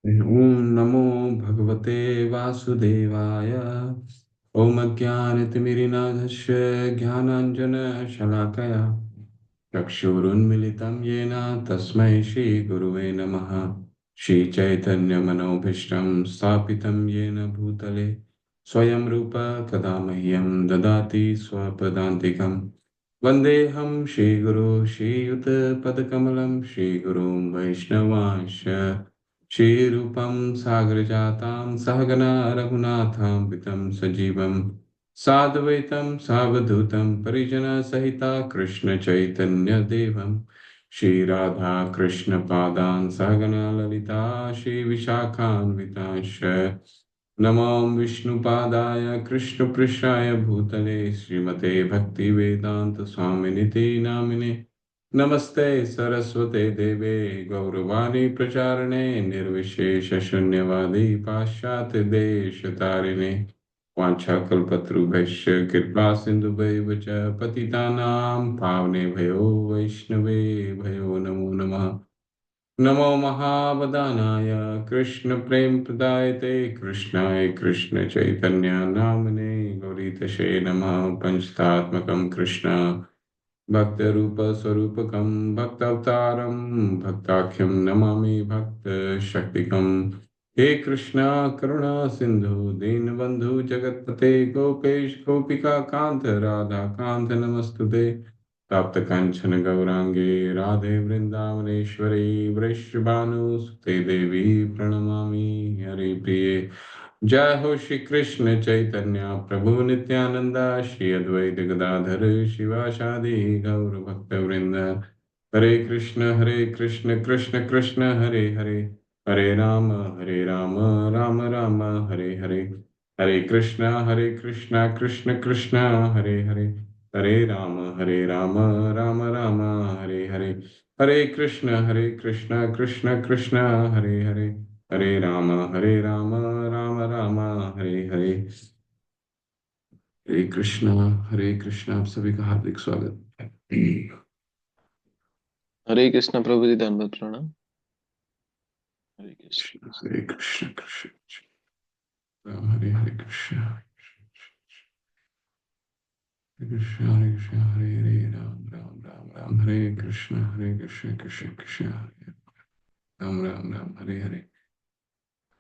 ओम नमो भगवते वासुदेवाय। ओम अज्ञानतिमिरिनाथस्य ज्ञानाञ्जनशलाकया चक्षुरुन्मिलितं येन तस्मै श्रीगुरुवे नमः। श्रीचैतन्यमनोभीष्टं स्थापितं येन भूतले स्वयं रूप कदा मह्यं ददाति स्वपदान्तिकं। वन्देऽहं श्रीगुरो श्रीयुतपदकमलं श्रीगुरुं वैष्णवांश्च श्रीरूपं सागरजातां सहगना रघुनाथान्वितं सजीवं साद्वैतं सावधूतं परिजनसहिता कृष्णचैतन्यदेवं श्रीराधा कृष्णपादान् सहगना ललिता श्रीविशाखान्वितांश्च नमो विष्णुपादाय कृष्णपृष्ठाय भूतले श्रीमते भक्तिवेदान्तस्वामिनिति नामिने नमस्ते सरस्वते देवे गौरवाणी प्रचारिणे निर्विशेषशून्यवादी पाश्चात्य देशतारिणे वाञ्छाकल्पतरुभ्यश्च कृपा सिन्धुभैव च पतितानां पावनेभ्यो वैष्णवे भयो नमो नमः। नमो महावदानाय कृष्णप्रेमप्रदायते कृष्णाय कृष्णचैतन्य नामिने गौरीतशे नमः। पंचतात्मकं कृष्ण भक्तरूपस्वरूपकं भक्तावतारं भक्ताख्यं नमामि भक्तशक्तिकं। हे कृष्णा करुणा सिन्धु दीनबन्धु जगत्पते गोपेश गोपिका कान्त राधा कान्त नमस्तुते। तप्त कंचन गौरांगे राधे वृंदावनेश्वरी वृषभानुसुते देवी प्रणमामि हरि प्रिये। जय हो श्री कृष्ण चैतन्य प्रभु नित्यानंद श्री अद्वैत गदाधर शिवासादि गौर भक्त वृंद। हरे कृष्ण कृष्ण कृष्ण हरे हरे हरे राम राम राम हरे हरे। हरे कृष्ण कृष्ण कृष्ण हरे हरे हरे राम राम राम हरे हरे। हरे कृष्ण कृष्ण कृष्ण हरे हरे हरे राम राम हरे हरे। हरे कृष्ण आप सभी का हार्दिक स्वागत है। हरे कृष्ण प्रभु जी, धन्यवाद प्रणाम। हरे कृष्ण। हरे कृष्ण कृष्ण राम हरे कृष्ण हरे कृष्ण हरे हरे राम हरे कृष्ण कृष्ण कृष्ण हरे राम हरे हरे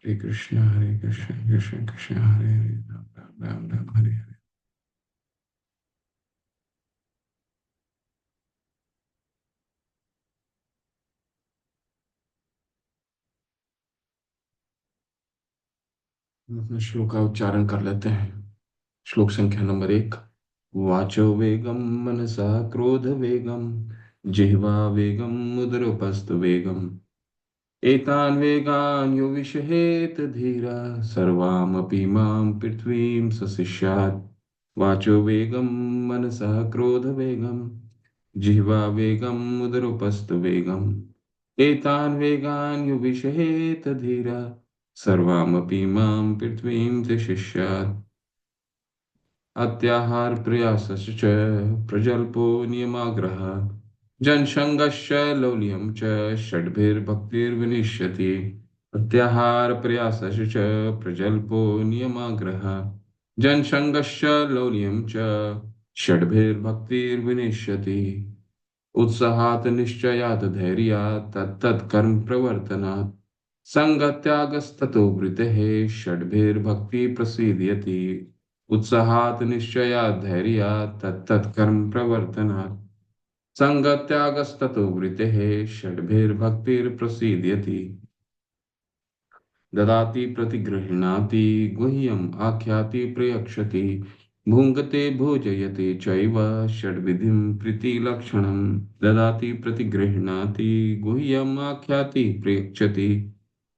हरे कृष्ण कृष्ण कृष्ण हरे हरे राम हरे हरे। अपने श्लोक का उच्चारण कर लेते हैं। श्लोक संख्या नंबर 1। वाचो वेगम मनसा क्रोध वेगम जिह्वा वेगम मुदरोपस्थ वेगम एतान् वेगान् यो विषहेत धीरा सर्वामपि मां पृथ्वीं सशिष्यात्। वाचो वेगं मनसः क्रोध वेगं जिह्वा वेगं मुदरोपस्थ वेगम् एतान् वेगान् यो विषहेत धीरा सर्वामपि मां पृथ्वीं सशिष्यात्। अत्याहार प्रयासश्च प्रजल्पो नियमाग्रह जनसंगश्च लौल्यं च षड्भिर्भक्तिर्विनिश्यति। अत्याहार प्रयासश्च प्रजल्पो नियमाग्रह जनसंगश्च लौल्यं च षड्भिर्भक्तिर्विनिश्यति। उत्साहात् निश्चयात् धैर्यात् तत्तत्कर्म प्रवर्तनात् संगत्यागस्ततो वृत्तेः षड्भिर्भक्ति प्रसीदयति। उत्साहात् निश्चयात् धैर्यात् तत्तत्कर्म प्रवर्तनात् संगत्यागस्ततो वृत्तेः षड्भिर्भक्तिर्प्रसीदयति। ददाति प्रतिगृह्णाति गुह्यम् आख्याति प्रयक्षति भुङ्क्ते भोजयति चैव षड्विधिं प्रीतिलक्षणम्। ददाति प्रतिगृह्णाति गुह्यम् आख्याति प्रयक्षति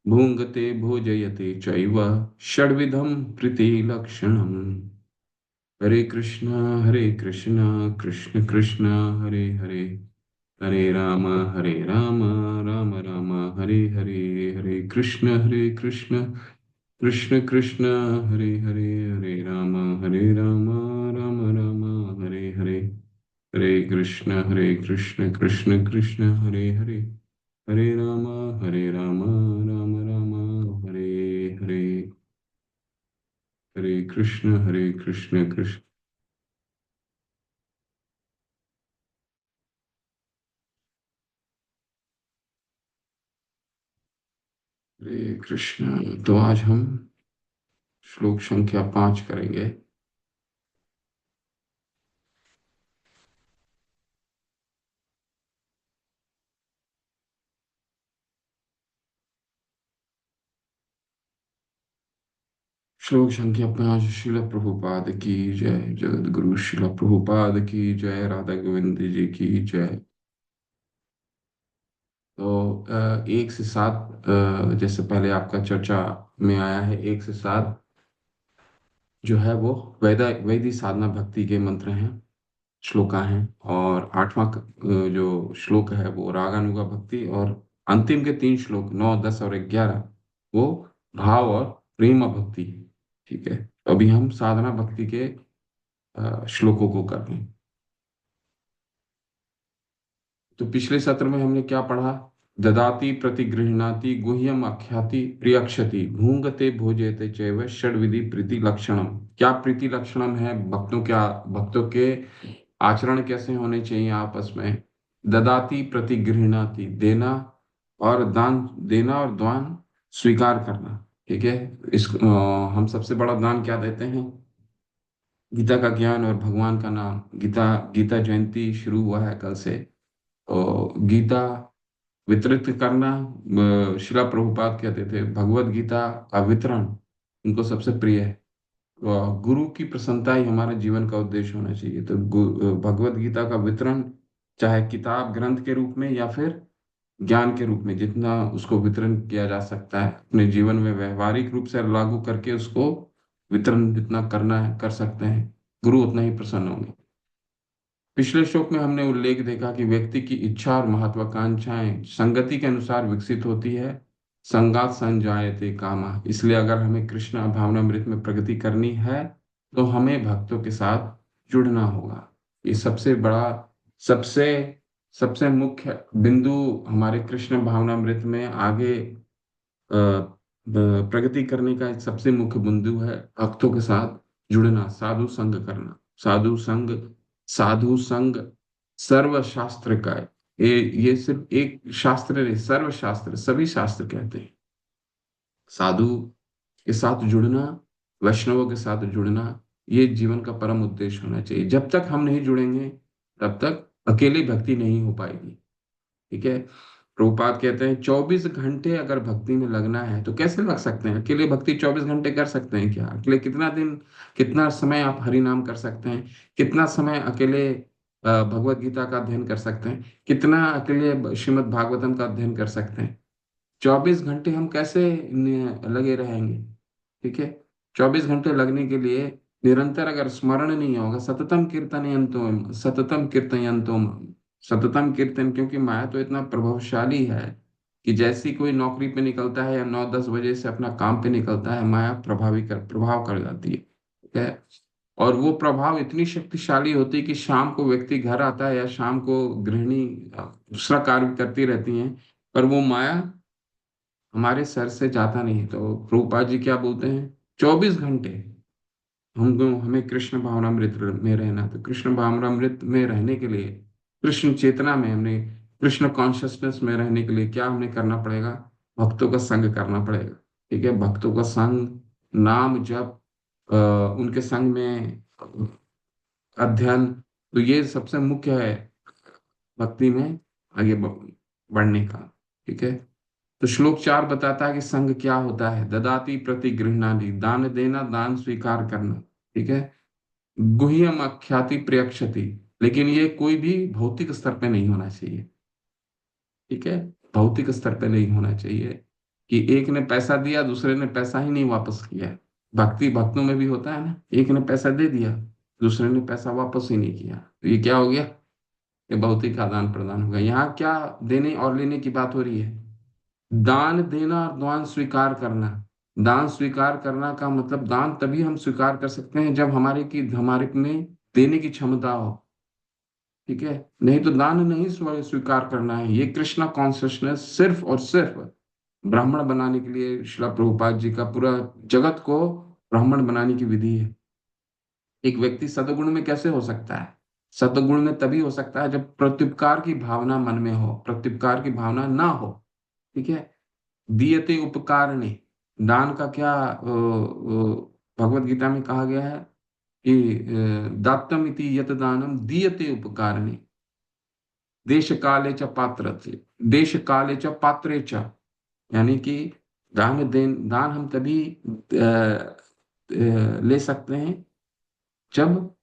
भुङ्क्ते भोजयति चैव षड्विधं प्रीतिलक्षणम्। हरे कृष्ण कृष्ण कृष्ण हरे हरे हरे राम राम राम हरे हरे। हरे कृष्ण कृष्ण कृष्ण हरे हरे हरे राम राम हरे हरे। हरे कृष्ण कृष्ण कृष्ण हरे हरे हरे राम राम राम हरे कृष्ण कृष्ण हरे कृष्ण। तो आज हम श्लोक संख्या 5 करेंगे। श्लोक संख्या 5। शिला प्रभुपाद की जय। जगत गुरु शिला प्रभुपाद की जय। राधा गोविंद जी की जय। तो 1 से 7, जैसे पहले आपका चर्चा में आया है, 1 से 7 जो है वो वैदिक साधना भक्ति के मंत्र हैं, श्लोका हैं। और 8वां जो श्लोक है वो रागानुगा भक्ति। और अंतिम के 3 श्लोक 9, 10 और 11 वो भाव और प्रेम भक्ति। ठीक है, तो अभी हम साधना भक्ति के श्लोकों को कर रहे हैं। तो पिछले सत्र में हमने क्या पढ़ा? ददाति प्रतिगृह्णाति गुह्यम आख्याति प्रियक्षति भूंगते भोजयते चैव षड्विधि प्रीति लक्षणम। क्या प्रीति लक्षणम है? भक्तों के आचरण कैसे होने चाहिए आपस में? ददाति प्रतिगृह्णाति, देना और दान, देना और दान स्वीकार करना। ठीक है, हम सबसे बड़ा दान क्या देते हैं? गीता का ज्ञान और भगवान का नाम। गीता गीता जयंती शुरू हुआ है कल से। तो गीता वितरित करना, शिला प्रभुपाद कहते थे भगवत गीता का वितरण उनको सबसे प्रिय है। गुरु की प्रसन्नता ही हमारा जीवन का उद्देश्य होना चाहिए। तो भगवत गीता का वितरण, चाहे किताब ग्रंथ के रूप में या फिर ज्ञान के रूप में, जितना उसको वितरण किया जा सकता है अपने जीवन में व्यवहारिक रूप से लागू करके उसको वितरण जितना करना है कर सकते हैं, गुरु उतना ही प्रसन्न होंगे। पिछले श्लोक में हमने उल्लेख देखा कि व्यक्ति की इच्छा और महत्वाकांक्षाएं संगति के अनुसार विकसित होती है। संगात संजायते कामा। इसलिए अगर हमें कृष्ण भावनामृत में प्रगति करनी है तो हमें भक्तों के साथ जुड़ना होगा। ये सबसे बड़ा, सबसे सबसे मुख्य बिंदु हमारे कृष्ण भावनामृत में आगे प्रगति करने का एक सबसे मुख्य बिंदु है भक्तों के साथ जुड़ना, साधु संग करना। साधु संग, साधु संग सर्व शास्त्र का है। ये सिर्फ एक शास्त्र नहीं, सर्व शास्त्र, सभी शास्त्र कहते हैं। साधु के साथ जुड़ना, वैष्णवों के साथ जुड़ना, ये जीवन का परम उद्देश्य होना चाहिए। जब तक हम नहीं जुड़ेंगे तब तक अकेली भक्ति नहीं हो पाएगी। ठीक है, प्रभुपाद कहते हैं 24 घंटे अगर भक्ति में लगना है तो कैसे लग सकते हैं? अकेले भक्ति 24 घंटे कर सकते हैं क्या? अकेले कितना दिन, कितना समय आप हरि नाम कर सकते हैं? कितना समय अकेले भगवत गीता का अध्ययन कर सकते हैं? कितना अकेले श्रीमद् भागवतम का अध्ययन कर सकते हैं? 24 घंटे हम कैसे लगे रहेंगे? ठीक है, 24 घंटे लगने के लिए निरंतर अगर स्मरण नहीं होगा, सततम कीर्तनयंतुम सततम कीर्तयंतुम, सततम कीर्तन, क्योंकि माया तो इतना प्रभावशाली है कि जैसे ही कोई नौकरी पे निकलता है या 9-10 बजे से अपना काम पे निकलता है, माया प्रभाव कर जाती है। ठीक है, और वो प्रभाव इतनी शक्तिशाली होती है कि शाम को व्यक्ति घर आता है या शाम को गृहिणी दूसरा कार्य करती रहती हैं, पर वो माया हमारे सर से जाता नहीं। तो प्रभुपाद जी क्या बोलते हैं? 24 घंटे हमको, हमें कृष्ण भावनामृत में रहना। तो कृष्ण भावनामृत में रहने के लिए, कृष्ण चेतना में, हमने कृष्ण कॉन्शियसनेस में रहने के लिए क्या हमने करना पड़ेगा? भक्तों का संग करना पड़ेगा। ठीक है, भक्तों का संग, नाम जप, उनके संग में अध्ययन, तो ये सबसे मुख्य है भक्ति में आगे बढ़ने का। ठीक है, तो श्लोक 4 बताता है कि संग क्या होता है। ददाति प्रतिगृह्णाति, दान देना, दान स्वीकार करना। ठीक है, गुह्यम आख्याति प्रियक्षति, लेकिन ये कोई भी भौतिक स्तर पे नहीं होना चाहिए। ठीक है, भौतिक स्तर पे नहीं होना चाहिए कि एक ने पैसा दिया दूसरे ने पैसा ही नहीं वापस किया। भक्ति भक्तों में भी होता है ना, एक ने पैसा दे दिया दूसरे ने पैसा वापस ही नहीं किया, तो ये क्या हो गया? ये भौतिक आदान प्रदान होगा। यहाँ क्या देने और लेने की बात हो रही है? दान देना और दान स्वीकार करना। दान स्वीकार करना का मतलब, दान तभी हम स्वीकार कर सकते हैं जब हमारे में देने की क्षमता हो। ठीक है, नहीं तो दान नहीं स्वीकार करना है। ये कृष्णा कॉन्शियसनेस सिर्फ और सिर्फ ब्राह्मण बनाने के लिए शिला प्रभुपाद जी का पूरा जगत को ब्राह्मण बनाने की विधि है। एक व्यक्ति सद्गुण में कैसे हो सकता है? सद्गुण में तभी हो सकता है जब प्रत्युपकार की भावना मन में हो, प्रत्युपकार की भावना ना हो। ठीक है। दीयते उपकारणे, दान का क्या भगवत गीता में कहा गया है कि दातम इति यत दानम दीयते उपकारणे, देश काले च पात्र, देश काले च पात्रे च। यानी कि दान हम तभी ले सकते हैं जब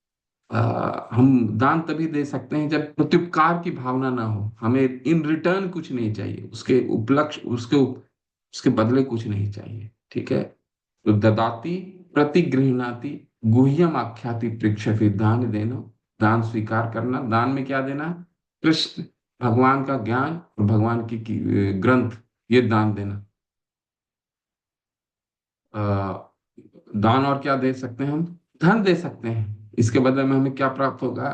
हम दान तभी दे सकते हैं जब प्रत्युपकार की भावना ना हो, हमें इन रिटर्न कुछ नहीं चाहिए, उसके उपलक्ष्य उसके बदले कुछ नहीं चाहिए। ठीक है। तो ददाति प्रतिगृहणाति गुह्यम आख्याति पृक्षति, दान देना, दान स्वीकार करना। दान में क्या देना? कृष्ण भगवान का ज्ञान और भगवान की ग्रंथ, ये दान देना। अ, दान और क्या दे सकते हैं हम? धन दे सकते हैं। इसके बदले में हमें क्या प्राप्त होगा?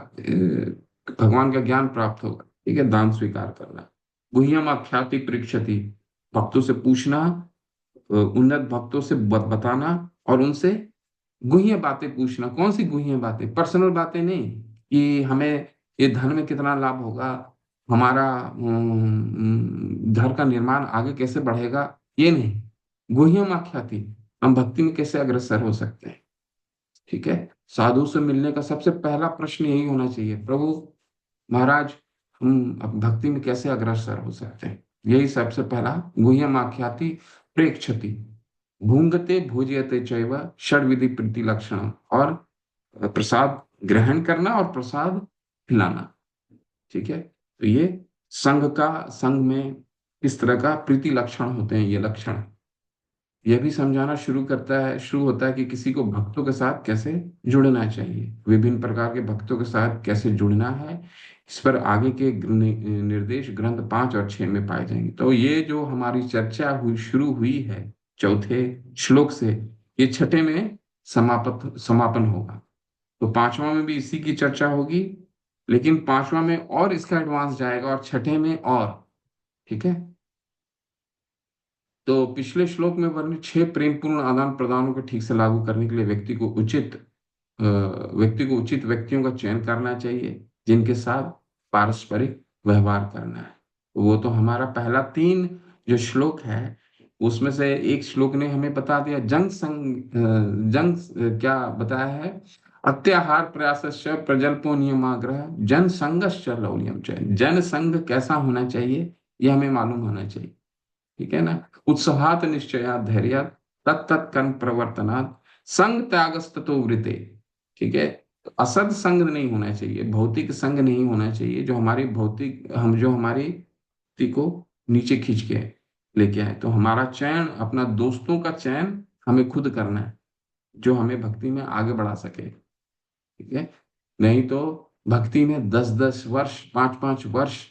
भगवान का ज्ञान प्राप्त होगा। ठीक है। दान स्वीकार करना। गुह्यम आख्याति परीक्षति, भक्तों से पूछना, उन्नत भक्तों से बताना, और उनसे गुह्य बातें पूछना। कौन सी गुह्य बातें? पर्सनल बातें नहीं कि हमें ये धन में कितना लाभ होगा, हमारा घर का निर्माण आगे कैसे बढ़ेगा, ये नहीं। गुह्यम आख्याति, हम भक्ति में कैसे अग्रसर हो सकते हैं। ठीक है। साधु से मिलने का सबसे पहला प्रश्न यही होना चाहिए, प्रभु महाराज, हम अब भक्ति में कैसे अग्रसर हो सकते हैं। यही सबसे पहला। गुह्यम आख्याति प्रेक्षति, भूंगते भोजयते चैव षड्विधि प्रीति लक्षण, और प्रसाद ग्रहण करना और प्रसाद खिलाना। ठीक है। तो ये संघ में किस तरह का प्रीति लक्षण होते हैं, ये लक्षण यह भी समझाना शुरू होता है कि किसी को भक्तों के साथ कैसे जुड़ना चाहिए, विभिन्न प्रकार के भक्तों के साथ कैसे जुड़ना है। इस पर आगे के निर्देश ग्रंथ 5 और 6 में पाए जाएंगे। तो ये जो हमारी चर्चा शुरू हुई है चौथे श्लोक से, ये छठे में समापन होगा। तो पांचवा में भी इसी की चर्चा होगी, लेकिन पांचवा में और इसका एडवांस जाएगा और छठे में और। ठीक है। तो पिछले श्लोक में वर्णित 6 प्रेमपूर्ण आदान प्रदानों को ठीक से लागू करने के लिए व्यक्ति को उचित व्यक्तियों का चयन करना चाहिए जिनके साथ पारस्परिक व्यवहार करना है। तो वो तो हमारा पहला 3 जो श्लोक है, उसमें से एक श्लोक ने हमें बता दिया क्या बताया है? अत्याहार प्रयासश्च प्रजल्पो नियमाग्रह जन संगश्च लौल्यम च। जन संग कैसा होना चाहिए, ये हमें मालूम होना चाहिए। ठीक है ना। उत्साहात निश्चयात धैर्यात तत्त कर्म प्रवर्तनात् संग त्यागस्ततो वृते। ठीक है। तो असद संग नहीं होना चाहिए, भौतिक संग नहीं होना चाहिए, जो हमारी भक्ति को नीचे खींच के लेके आए। तो हमारा चयन, अपना दोस्तों का चयन हमें खुद करना है, जो हमें भक्ति में आगे बढ़ा सके। ठीक है। नहीं तो भक्ति में 10-10 वर्ष, 5-5 वर्ष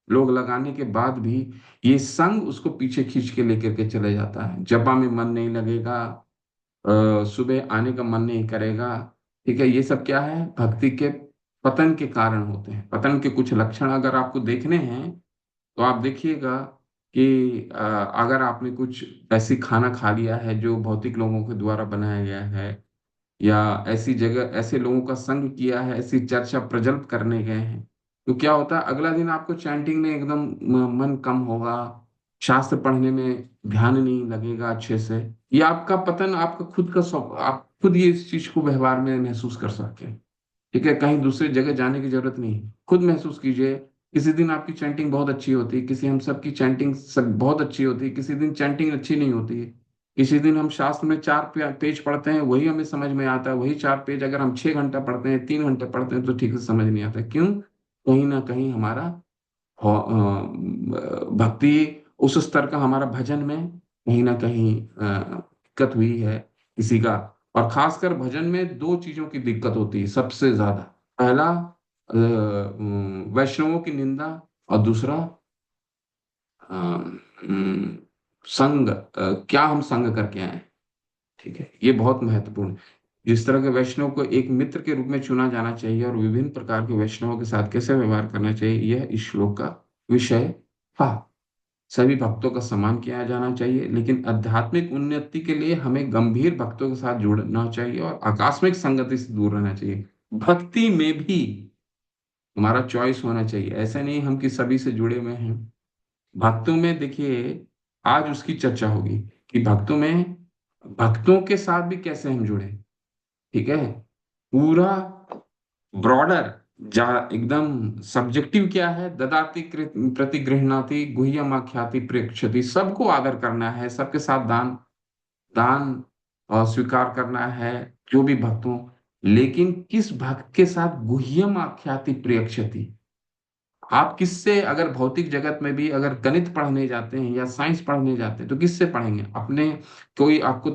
लोग लगाने के बाद भी ये संग उसको पीछे खींच के लेकर के चले जाता है। जपा में मन नहीं लगेगा, सुबह आने का मन नहीं करेगा। ठीक है। ये सब क्या है? भक्ति के पतन के कारण होते हैं। पतन के कुछ लक्षण अगर आपको देखने हैं तो आप देखिएगा कि अगर आपने कुछ ऐसी खाना खा लिया है जो भौतिक लोगों के द्वारा बनाया गया है, या ऐसी जगह ऐसे लोगों का संग किया है, ऐसी चर्चा प्रजल्प करने गए हैं, तो क्या होता है? अगला दिन आपको चैंटिंग में एकदम मन कम होगा, शास्त्र पढ़ने में ध्यान नहीं लगेगा अच्छे से। ये आपका पतन, आपका खुद का आप खुद ये इस चीज को व्यवहार में महसूस कर सकते हैं। ठीक है। कहीं दूसरी जगह जाने की जरूरत नहीं, खुद महसूस कीजिए। किसी दिन आपकी चैंटिंग बहुत अच्छी होती है, किसी हम सबकी चैंटिंग सब बहुत अच्छी होती है, किसी दिन चैंटिंग अच्छी नहीं होती है। किसी दिन हम शास्त्र में 4 पेज पढ़ते हैं, वही हमें समझ में आता है, वही 4 पेज अगर हम 6 घंटा पढ़ते हैं, 3 घंटे पढ़ते हैं, तो ठीक से समझ नहीं आता। क्यों? कहीं ना कहीं हमारा भक्ति उस स्तर का, हमारा भजन में कहीं ना कहीं दिक्कत हुई है किसी का। और खासकर भजन में 2 चीजों की दिक्कत होती है सबसे ज्यादा। पहला वैष्णवों की निंदा, और दूसरा अ, अम, संग, क्या हम संग करके आए। ठीक है। ये बहुत महत्वपूर्ण है। जिस तरह के वैष्णव को एक मित्र के रूप में चुना जाना चाहिए और विभिन्न प्रकार के वैष्णवों के साथ कैसे व्यवहार करना चाहिए, यह इस श्लोक का विषय था। सभी भक्तों का सम्मान किया जाना चाहिए, लेकिन आध्यात्मिक उन्नति के लिए हमें गंभीर भक्तों के साथ जुड़ना चाहिए और आकस्मिक संगति से दूर रहना चाहिए। भक्ति में भी हमारा चॉइस होना चाहिए, ऐसा नहीं हम कि सभी से जुड़े हुए हैं। भक्तों में देखिए, आज उसकी चर्चा होगी कि भक्तों के साथ भी कैसे हम जुड़े। ठीक है, पूरा ब्रॉडर, जहाँ एकदम सब्जेक्टिव क्या है, ददाति प्रतिगृह्णाति गुह्यम आख्याति प्रेक्षति, सबको आदर करना है, सबके साथ दान दान और स्वीकार करना है, जो भी भक्त हो। लेकिन किस भक्त के साथ गुह्यम आख्याति प्रेक्षति, आप किससे, अगर भौतिक जगत में भी अगर गणित पढ़ने जाते हैं या साइंस पढ़ने जाते हैं तो किससे पढ़ेंगे? अपने, कोई आपको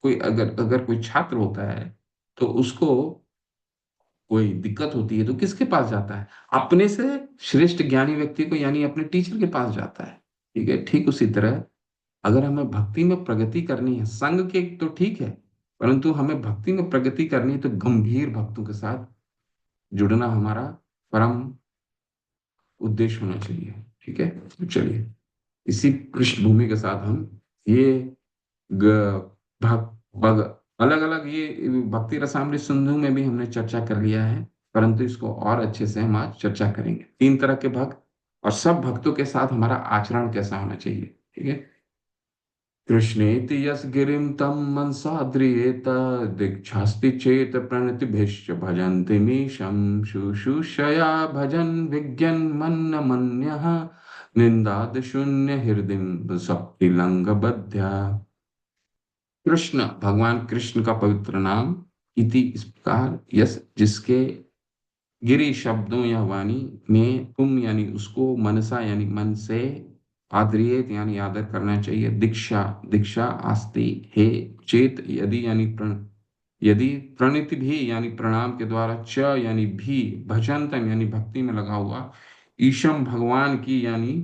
कोई अगर अगर कोई छात्र होता है तो उसको कोई दिक्कत होती है तो किसके पास जाता है? अपने से श्रेष्ठ ज्ञानी व्यक्ति को, यानी अपने टीचर के पास जाता है। ठीक है, ठीक उसी तरह अगर हमें भक्ति में प्रगति करनी है, संग के तो ठीक है, परंतु हमें भक्ति में प्रगति करनी है तो गंभीर भक्तों के साथ जुड़ना हमारा परम उद्देश्य होना चाहिए। ठीक है, तो चलिए इसी पृष्ठभूमि के साथ हम ये भग अलग अलग ये भक्ति रसामृत सिंधु में भी हमने चर्चा कर लिया है, परंतु इसको और अच्छे से हम आज चर्चा करेंगे। तीन तरह के भक्त और सब भक्तों के साथ हमारा आचरण कैसा होना चाहिए। ठीक है, कृष्णेति यस गिरिम तम मनसाद्रियेत, दीक्षास्ति चेत प्रणतिभिश्च भजन्ति मीशं, शुश्रूषया भजन विज्ञन मन्न मन्यः, निंदाद शून्य हृदय सप्ति लंग बध्या। कृष्ण, भगवान कृष्ण का पवित्र नाम, इति इस प्रकार, यस जिसके, गिरी शब्दों या वाणी में, तुम यानी उसको, मनसा यानी मन से, आदरियत यानी आदर करना चाहिए, दीक्षा दीक्षा आस्ति है, चेत यदि यानी यदि, प्रणति भी यानी प्रणाम के द्वारा, च यानी भी, भजनतम यानी भक्ति में लगा हुआ, ईशम भगवान की यानी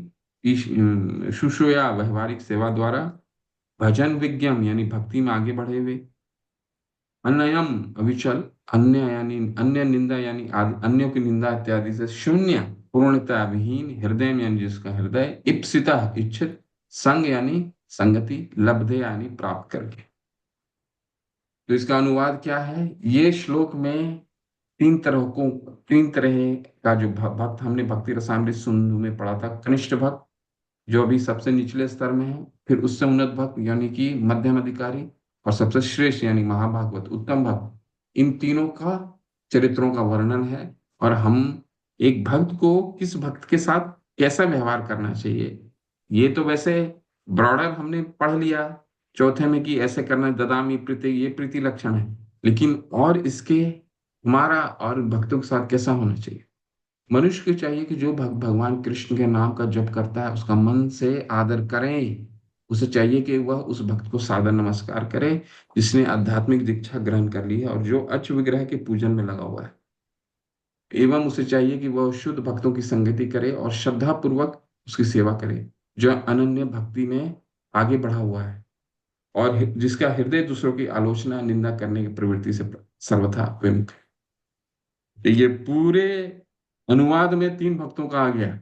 शुश्रूषया व्यवहारिक सेवा द्वारा, भजन विज्ञम यानी भक्ति में आगे बढ़े हुए, अन्यम अविचल, अन्य यानी अन्य, निंदा यानी अन्यों की निंदा इत्यादि से शून्य, पूर्णता विहीन, हृदय यानी जिसका हृदय, इप्सिता इच्छित, संग यानी संगति, लब्धे यानी प्राप्त करके। तो इसका अनुवाद क्या है? ये श्लोक में तीन तरह का जो भक्त हमने भक्ति रसामृत सिंधु में पढ़ा था, कनिष्ठ भक्त जो अभी सबसे निचले स्तर में है, फिर उससे उन्नत भक्त यानी कि मध्यम अधिकारी, और सबसे श्रेष्ठ यानी महाभागवत उत्तम भक्त, इन तीनों का चरित्रों का वर्णन है। और हम एक भक्त को, किस भक्त के साथ कैसा व्यवहार करना चाहिए, ये तो वैसे ब्रॉडर हमने पढ़ लिया चौथे में कि ऐसे करना, ददामी प्रीति, ये प्रीति लक्षण है, लेकिन और इसके हमारा और भक्तों के साथ कैसा होना चाहिए? मनुष्य को चाहिए कि जो भगवान कृष्ण के नाम का जप करता है उसका मन से आदर करें। उसे चाहिए कि वह उस भक्त को सादर नमस्कार करे जिसने आध्यात्मिक दीक्षा ग्रहण कर ली है और जो अच्च विग्रह के पूजन में लगा हुआ है। एवं उसे चाहिए कि वह शुद्ध भक्तों की संगति करे और श्रद्धा पूर्वक उसकी सेवा करे, जो अनन्य भक्ति में आगे बढ़ा हुआ है और जिसका हृदय दूसरों की आलोचना निंदा करने की प्रवृत्ति से सर्वथा विमुख है। तो ये पूरे अनुवाद में तीन भक्तों का आ गया।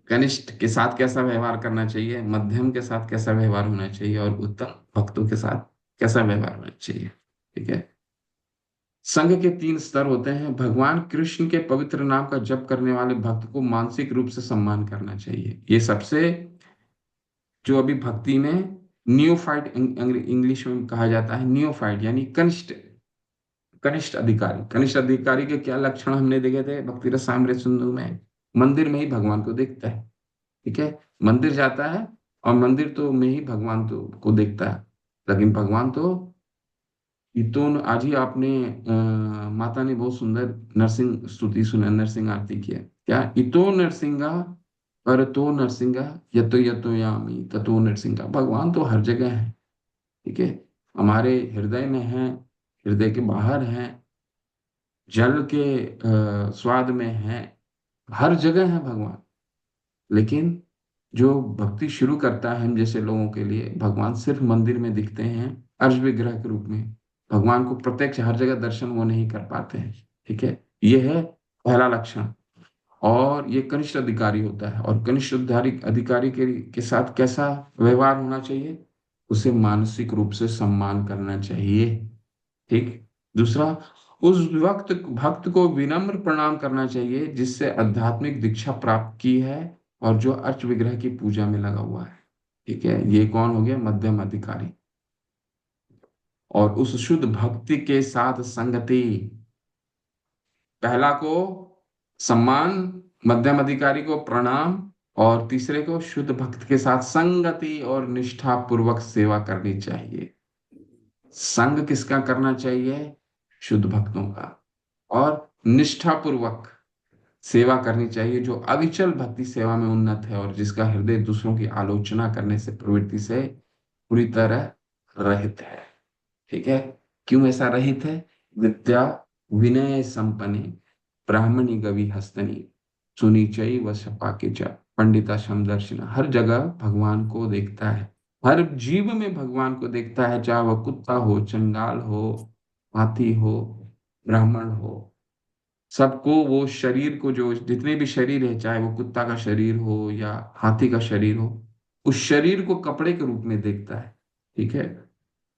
कनिष्ठ के साथ कैसा व्यवहार करना चाहिए, मध्यम के साथ कैसा व्यवहार होना चाहिए, और उत्तम भक्तों के साथ कैसा व्यवहार होना चाहिए। ठीक है, संघ के तीन स्तर होते हैं। भगवान कृष्ण के पवित्र नाम का जप करने वाले भक्त को मानसिक रूप से सम्मान करना चाहिए। ये सबसे, जो अभी भक्ति में नियोफाइट इंग्लिश में कहा जाता है, नियोफाइट यानी कनिष्ठ, कनिष्ठ अधिकारी। कनिष्ठ अधिकारी के क्या लक्षण हमने देखे थे भक्ति रसामृत सिंधु में? मंदिर में ही भगवान को देखता है। ठीक है, मंदिर जाता है और मंदिर तो में ही भगवान तो को देखता है, लेकिन भगवान तो इतो, आज ही आपने माता ने बहुत सुंदर नरसिंह स्तुति सुना, नरसिंह आरती किया, क्या, इतो नरसिंहा पर तो नरसिंहा, यतो यतो यामी ततो नरसिंहा। भगवान तो हर जगह है। ठीक है, हमारे हृदय में है, हृदय के बाहर है, जल के स्वाद में है, हर जगह है भगवान। लेकिन जो भक्ति शुरू करता है हम जैसे लोगों के लिए, भगवान सिर्फ मंदिर में दिखते हैं अर्श विग्रह के रूप में। भगवान को प्रत्यक्ष हर जगह दर्शन वो नहीं कर पाते हैं। ठीक है, ये है पहला लक्षण। और ये कनिष्ठ अधिकारी होता है, और कनिष्ठ अधिकारी अधिकारी के साथ कैसा व्यवहार होना चाहिए? उसे मानसिक रूप से सम्मान करना चाहिए। ठीक। दूसरा, उस वक्त भक्त को विनम्र प्रणाम करना चाहिए जिससे आध्यात्मिक दीक्षा प्राप्त की है और जो अर्च विग्रह की पूजा में लगा हुआ है। ठीक है, ये कौन हो गया? मध्यम अधिकारी। और उस शुद्ध भक्ति के साथ संगति, पहला को सम्मान, मध्यम अधिकारी को प्रणाम, और तीसरे को शुद्ध भक्त के साथ संगति और निष्ठा पूर्वक सेवा करनी चाहिए। संग किसका करना चाहिए? शुद्ध भक्तों का। और निष्ठा पूर्वक सेवा करनी चाहिए जो अविचल भक्ति सेवा में उन्नत है और जिसका हृदय दूसरों की आलोचना करने से प्रवृत्ति से पूरी तरह रहित है। ठीक है। क्यों ऐसा रहित है? विद्या विनय संपन्ने ब्राह्मणी गवि हस्तनी सुनिचई व शपाके च पंडिता समदर्शिना। हर जगह भगवान को देखता है, हर जीव में भगवान को देखता है, चाहे वह कुत्ता हो, चंडाल हो, हाथी हो, ब्राह्मण हो। सबको वो शरीर को, जो जितने भी शरीर है, चाहे वो कुत्ता का शरीर हो या हाथी का शरीर हो, उस शरीर को कपड़े के रूप में देखता है। ठीक है।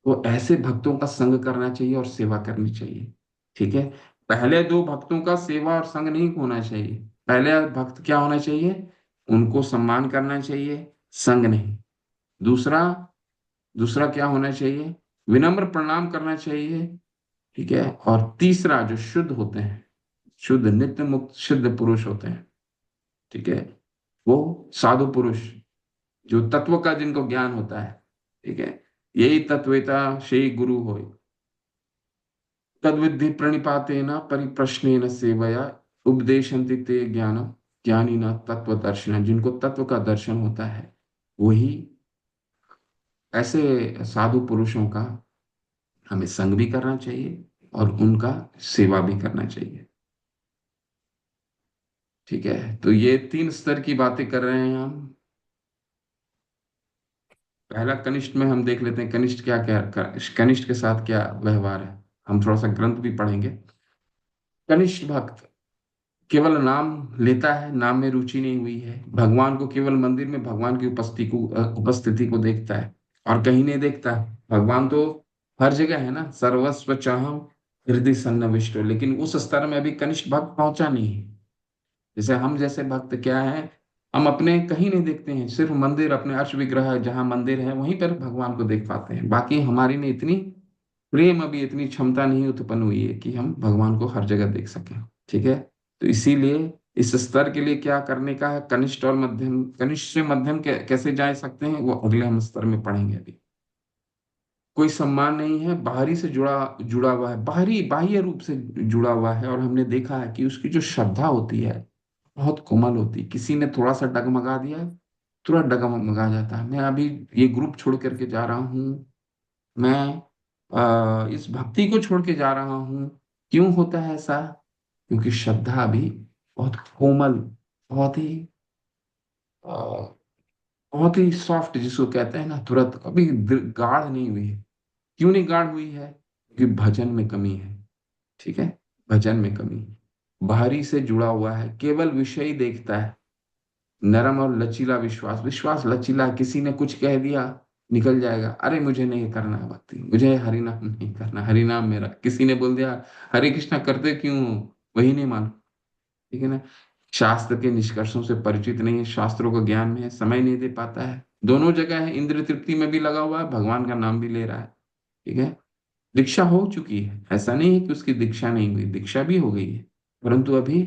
तो ऐसे भक्तों का संग करना चाहिए और सेवा करनी चाहिए। ठीक है। पहले दो भक्तों का सेवा और संग नहीं होना चाहिए। पहले भक्त क्या होना चाहिए? उनको सम्मान करना चाहिए, संग नहीं। दूसरा, दूसरा क्या होना चाहिए? विनम्र प्रणाम करना चाहिए। ठीक है। और तीसरा, जो शुद्ध होते हैं, शुद्ध नित्य मुक्त शुद्ध पुरुष होते हैं, ठीक है, वो साधु पुरुष, जो तत्व का जिनको ज्ञान होता है, ठीक है, यही तत्वेता शेई गुरु होय तद्विद्धि प्रणिपातेन परिप्रश्नेन सेवया उपदेशन्ति ते ज्ञानम ज्ञानी न तत्व दर्शन। जिनको तत्व का दर्शन होता है, वही ऐसे साधु पुरुषों का हमें संग भी करना चाहिए और उनका सेवा भी करना चाहिए। ठीक है। तो ये तीन स्तर की बातें कर रहे हैं हम। पहला कनिष्ठ में हम देख लेते हैं कनिष्ठ क्या क्या कनिष्ठ के साथ क्या व्यवहार है। हम थोड़ा सा ग्रंथ भी पढ़ेंगे। कनिष्ठ भक्त केवल नाम लेता है, नाम में रुचि नहीं हुई है। भगवान को केवल मंदिर में भगवान की उपस्थिति को देखता है और कहीं नहीं देखता है। भगवान तो हर जगह है ना, सर्वस्व चाहम हृदय सन्निविष्टो, लेकिन उस स्तर में अभी कनिष्ठ भक्त पहुंचा नहीं है। जैसे हम जैसे भक्त क्या है, हम अपने कहीं नहीं देखते हैं, सिर्फ मंदिर, अपने अर्श विग्रह जहाँ मंदिर है वहीं पर भगवान को देख पाते हैं। बाकी हमारी में इतनी प्रेम, अभी इतनी क्षमता नहीं उत्पन्न हुई है कि हम भगवान को हर जगह देख सकें। ठीक है। तो इसीलिए इस स्तर के लिए क्या करने का है? कनिष्ठ और मध्यम, कनिष्ठ से मध्यम कैसे जा सकते हैं, वो अगले हम स्तर में पढ़ेंगे। अभी कोई सम्मान नहीं है, बाहरी से जुड़ा जुड़ा हुआ है, बाहरी बाह्य रूप से जुड़ा हुआ है, और हमने देखा है कि उसकी जो श्रद्धा होती है बहुत कोमल होती है। किसी ने थोड़ा सा डगमगा दिया, तुरंत डगमगा जाता है। मैं अभी ये ग्रुप छोड़ करके जा रहा हूँ, मैं इस भक्ति को छोड़ के जा रहा हूँ। क्यों होता है ऐसा? क्योंकि श्रद्धा अभी बहुत कोमल, बहुत ही बहुत ही सॉफ्ट, जिसको कहते हैं ना, तुरंत अभी गाढ़ नहीं हुई है। क्यों नहीं गाढ़ हुई है? क्योंकि भजन में कमी है। ठीक है। भजन में कमी, बाहरी से जुड़ा हुआ है, केवल विषय ही देखता है। नरम और लचीला विश्वास, विश्वास लचीला, किसी ने कुछ कह दिया निकल जाएगा, अरे मुझे नहीं करना है भक्ति, मुझे हरि नाम नहीं करना, हरि नाम मेरा। किसी ने बोल दिया हरे कृष्णा करते क्यों हो? वही नहीं मालूम। ठीक है ना। शास्त्र के निष्कर्षों से परिचित नहीं है, शास्त्रों का ज्ञान में है, समय नहीं दे पाता है, दोनों जगह है, इंद्र तृप्ति में भी लगा हुआ है, भगवान का नाम भी ले रहा है। ठीक है। दीक्षा हो चुकी है, ऐसा नहीं है कि उसकी दीक्षा नहीं हुई, दीक्षा भी हो गई है, परंतु अभी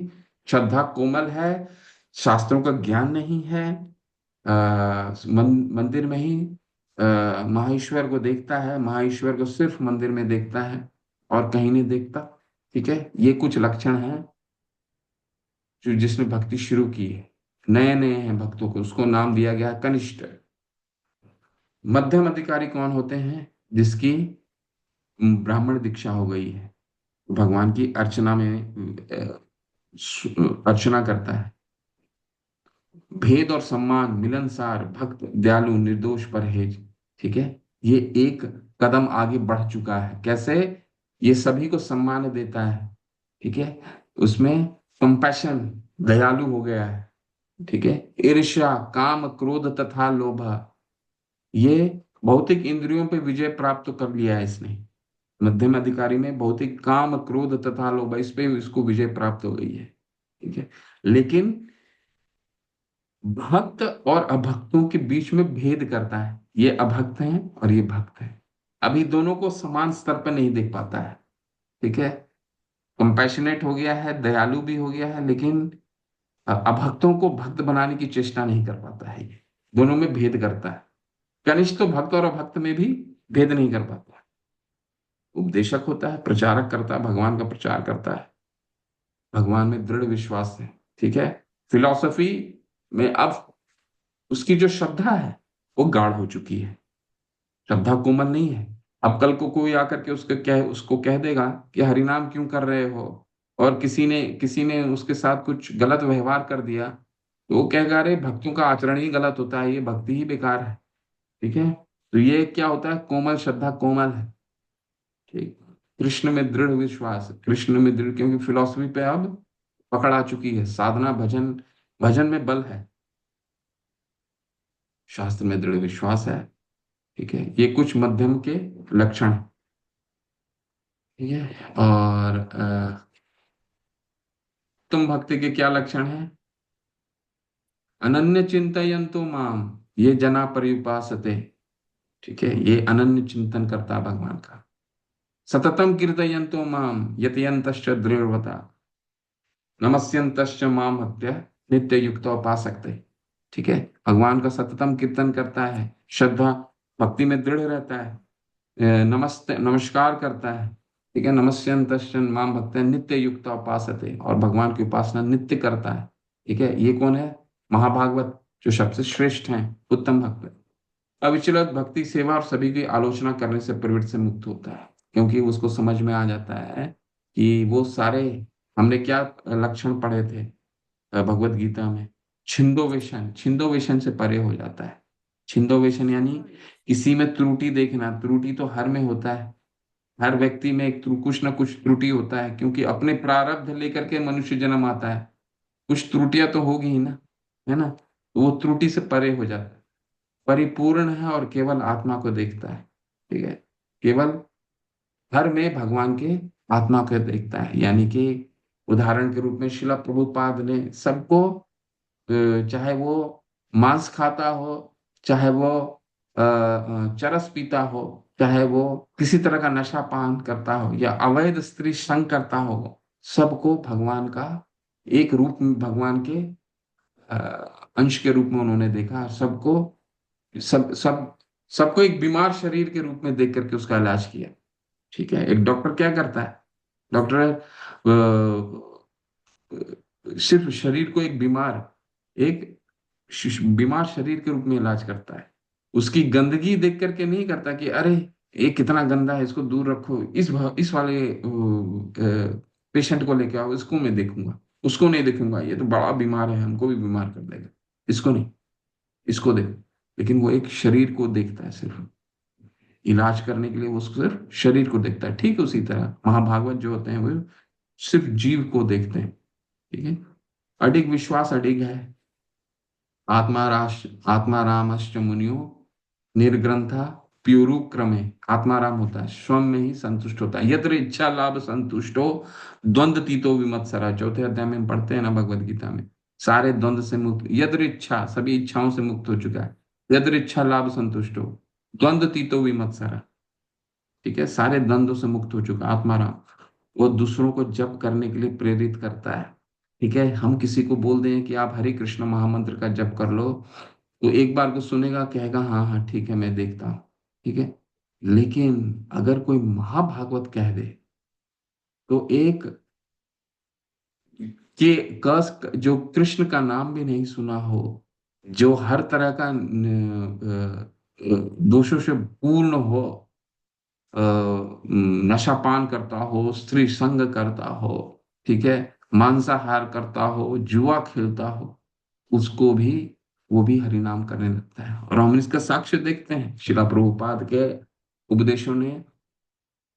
श्रद्धा कोमल है, शास्त्रों का ज्ञान नहीं है। मंदिर में ही महाईश्वर को देखता है, महाईश्वर को सिर्फ मंदिर में देखता है और कहीं नहीं देखता। ठीक है। ये कुछ लक्षण हैं जो जिसने भक्ति शुरू की है, नए नए हैं भक्तों को, उसको नाम दिया गया कनिष्ठ। मध्यम अधिकारी कौन होते हैं? जिसकी ब्राह्मण दीक्षा हो गई है, भगवान की अर्चना में अर्चना करता है। भेद और सम्मान, मिलनसार भक्त, दयालु, निर्दोष, परहेज। ठीक है। ये एक कदम आगे बढ़ चुका है। कैसे? ये सभी को सम्मान देता है। ठीक है। उसमें कंपैशन, दयालु हो गया है। ठीक है। ईर्ष्या, काम, क्रोध तथा लोभ, ये भौतिक इंद्रियों पे विजय प्राप्त तो कर लिया है इसने। मध्यम अधिकारी में भौतिक काम, क्रोध तथा लोभ, इस पे इसको विजय प्राप्त हो गई है। ठीक है। लेकिन भक्त और अभक्तों के बीच में भेद करता है। ये अभक्त हैं और ये भक्त हैं। अभी दोनों को समान स्तर पर नहीं देख पाता है। ठीक है। कंपैशनेट हो गया है, दयालु भी हो गया है, लेकिन अभक्तों को भक्त बनाने की चेष्टा नहीं कर पाता है। ये दोनों में भेद करता है। कनिष्ठ तो भक्त और अभक्त में भी भेद नहीं कर पाता है। उपदेशक होता है, प्रचारक करता है, भगवान का प्रचार करता है, भगवान में दृढ़ विश्वास है। ठीक है। फिलॉसफी में अब उसकी जो श्रद्धा है वो गाढ़ हो चुकी है। श्रद्धा कोमल नहीं है। अब कल को कोई आकर के उसको कह देगा कि हरिनाम क्यों कर रहे हो, और किसी ने उसके साथ कुछ गलत व्यवहार कर दिया, तो वो कहेगा अरे भक्तों का आचरण ही गलत होता है, ये भक्ति ही बेकार है। ठीक है। तो ये क्या होता है, कोमल श्रद्धा, कोमल है। ठीक। कृष्ण में दृढ़ विश्वास, कृष्ण में दृढ़, क्योंकि फिलॉसफी पे अब पकड़ आ चुकी है। साधना, भजन, भजन में बल है, शास्त्र में दृढ़ विश्वास है। ठीक है। ये कुछ मध्यम के लक्षण हैं। ठीक है। और तुम भक्ति के क्या लक्षण हैं? अनन्य चिंतयन्तु माम ये जना पर्युपासते। ठीक है। ये अनन्य चिंतन करता है भगवान का। सततम कीर्तयन्तो माम यतयन्तश्च दृढ़वता नमस्यन्तश्च माम हत्य नित्य युक्त उपासक्ते। ठीक है। भगवान का सततम कीर्तन करता है, श्रद्धा भक्ति में दृढ़ रहता है, नमस्ते नमस्कार करता है। ठीक है। नमस्यन्तश्च माम भक्त नित्य युक्त उपासते, और भगवान की उपासना नित्य करता है। ठीक है। ये कौन है? महाभागवत, जो सबसे श्रेष्ठ हैं, उत्तम भक्त। अविचलित भक्ति, सेवा और सभी की आलोचना करने से प्रवृत्ति से मुक्त होता है, क्योंकि उसको समझ में आ जाता है कि वो सारे, हमने क्या लक्षण पढ़े थे भगवत गीता में, छिंदोवेशन, छिंदोवेशन से परे हो जाता है। छिंदोवेशन यानी किसी में त्रुटि देखना। त्रुटि तो हर में होता है, हर व्यक्ति में एक कुछ ना कुछ त्रुटि होता है, क्योंकि अपने प्रारब्ध लेकर के मनुष्य जन्म आता है। कुछ त्रुटियां तो होगी ही ना, है ना? तो वो त्रुटि से परे हो जाता है, परिपूर्ण है और केवल आत्मा को देखता है। ठीक है। केवल हर में भगवान के आत्मा को देखता है। यानी कि उदाहरण के रूप में शिला प्रभुपाद ने सबको, चाहे वो मांस खाता हो, चाहे वो चरस पीता हो, चाहे वो किसी तरह का नशा पान करता हो या अवैध स्त्री संग करता हो, सबको भगवान का एक रूप में, भगवान के अ, अंश के रूप में उन्होंने देखा। सबको, सब सब सबको एक बीमार शरीर के रूप में देख करके उसका इलाज किया। ठीक है। एक डॉक्टर क्या करता है? डॉक्टर सिर्फ शरीर को एक बीमार शरीर के रूप में इलाज करता है। उसकी गंदगी देख करके नहीं करता कि अरे ये कितना गंदा है, इसको दूर रखो, इस वाले पेशेंट को लेके आओ, इसको मैं देखूंगा, उसको नहीं देखूंगा, ये तो बड़ा बीमार है, हमको भी बीमार कर देगा, इसको नहीं, इसको देखो। लेकिन वो एक शरीर को देखता है सिर्फ, इलाज करने के लिए वो सिर्फ शरीर को देखता है। ठीक उसी तरह महाभागवत जो होते हैं वो सिर्फ जीव को देखते हैं। ठीक है। अडिग विश्वास अडिग है। आत्मा रामश्च मुनियो निर्ग्रंथा प्यूरु क्रमे। आत्माराम होता है, स्वयं में ही संतुष्ट होता है। यत्र इच्छा लाभ संतुष्टो द्वंद तीतो विमत्सरा। चौथे अध्याय में हम पढ़ते हैं ना भगवत गीता में, सारे द्वंद से मुक्त, यत्र इच्छा, सभी इच्छाओं से मुक्त हो चुका है। यत्र इच्छा लाभ संतुष्टो द्वंद तीतो विमत्सरा। ठीक है। सारे द्वंद्वों से मुक्त हो चुका आत्माराम। वो दूसरों को जप करने के लिए प्रेरित करता है। ठीक है। हम किसी को बोल दें कि आप हरे कृष्ण महामंत्र का जप कर लो, तो एक बार को सुनेगा, कहेगा हाँ हाँ ठीक है मैं देखता हूँ। ठीक है। लेकिन अगर कोई महाभागवत कह दे, तो एक के कस जो कृष्ण का नाम भी नहीं सुना हो, जो हर तरह का दोषों से पूर्ण हो, नशापान करता हो, स्त्री संग करता हो, ठीक है, मांसाहार करता हो, जुआ खेलता हो, उसको भी, वो भी हरिनाम करने लगता है। और हम इसका साक्ष्य देखते हैं, शिला प्रभुपाद के उपदेशों ने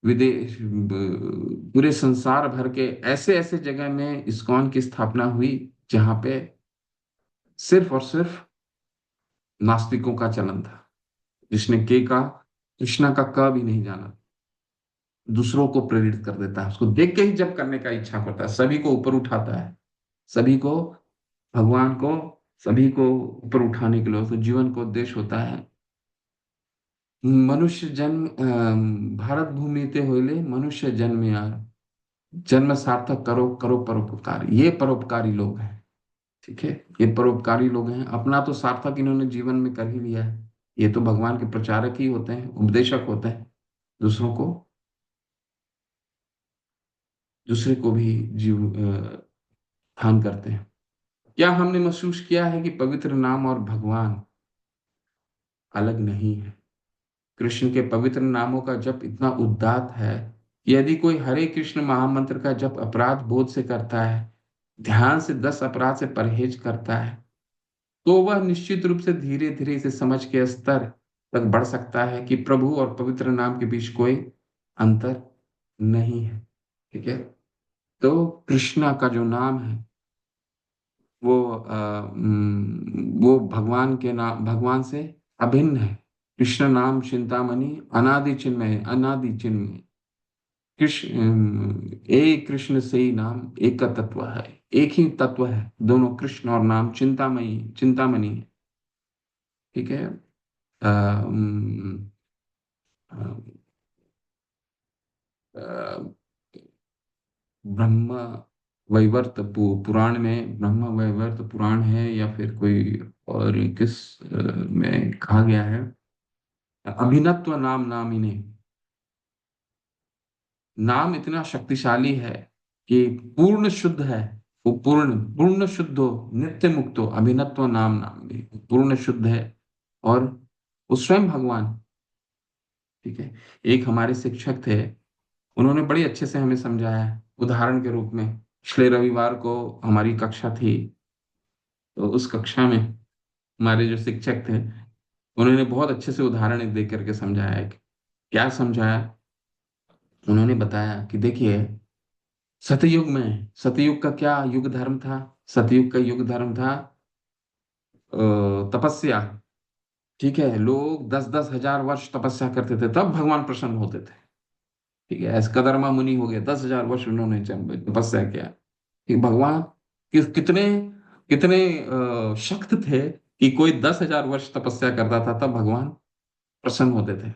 विदेश पूरे संसार भर के ऐसे ऐसे जगह में इस्कॉन की स्थापना हुई जहां पे सिर्फ और सिर्फ नास्तिकों का चलन था, जिसने के का कृष्णा का क भी नहीं जाना, दूसरों को प्रेरित कर देता है, उसको देख के ही जब करने का इच्छा करता है, सभी को ऊपर उठाता है, सभी को, भगवान को, सभी को ऊपर उठाने के लिए उसको जीवन का उद्देश्य होता है। मनुष्य जन्म भारत भूमि ते होइले मनुष्य जन्म यार, जन्म सार्थक करो करो परोपकार, ये परोपकारी लोग हैं। ठीक है, ये परोपकारी लोग हैं, अपना तो सार्थक इन्होंने जीवन में कर ही लिया है। ये तो भगवान के प्रचारक ही होते हैं, उपदेशक होते हैं, दूसरों को, दूसरे को भी जीव ध्यान करते हैं। क्या हमने महसूस किया है कि पवित्र नाम और भगवान अलग नहीं है? कृष्ण के पवित्र नामों का जप इतना उदात्त है कि यदि कोई हरे कृष्ण महामंत्र का जप अपराध बोध से करता है, ध्यान से 10 अपराध से परहेज करता है, तो वह निश्चित रूप से धीरे धीरे इसे समझ के स्तर तक बढ़ सकता है कि प्रभु और पवित्र नाम के बीच कोई अंतर नहीं है। ठीक है, तो कृष्णा का जो नाम है वो वो भगवान के नाम, भगवान से अभिन्न है। कृष्ण नाम चिंतामणि अनादि चिन्मय है, अनादि चिन्मय। एक कृष्ण से ही नाम एक का तत्व है, एक ही तत्व है, दोनों कृष्ण और नाम चिंतामयी चिंतामणि है। ठीक है। अम, अ, ब्रह्म वैवर्त पुराण में, ब्रह्म वैवर्त पुराण है या फिर कोई और किस में कहा गया है, अभिनत्व नाम नामिने, नाम इतना शक्तिशाली है कि पूर्ण शुद्ध है, वो पूर्ण पूर्ण शुद्ध हो, नित्य मुक्त हो, अभिनत्व नाम नामिने, पूर्ण शुद्ध है, और वो स्वयं भगवान। ठीक है। एक हमारे शिक्षक थे, उन्होंने बड़ी अच्छे से हमें समझाया उदाहरण के रूप में। पिछले रविवार को हमारी कक्षा थी, तो उस कक्षा में हमारे जो शिक्षक थे, उन्होंने बहुत अच्छे से उदाहरण दे करके समझाया है। क्या समझाया? उन्होंने बताया कि देखिए, सतयुग में, सतयुग का क्या युग धर्म था? सतयुग का युग धर्म था तपस्या। ठीक है, लोग 10-10 हजार वर्ष तपस्या करते थे, तब भगवान प्रसन्न होते थे। ठीक है, ऐसे कदरमा मुनि हो गए, 10 हजार वर्ष उन्होंने तपस्या किया कि भगवान कितने कितने शक्त थे कि कोई 10 हजार वर्ष तपस्या करता था तब भगवान प्रसन्न होते थे।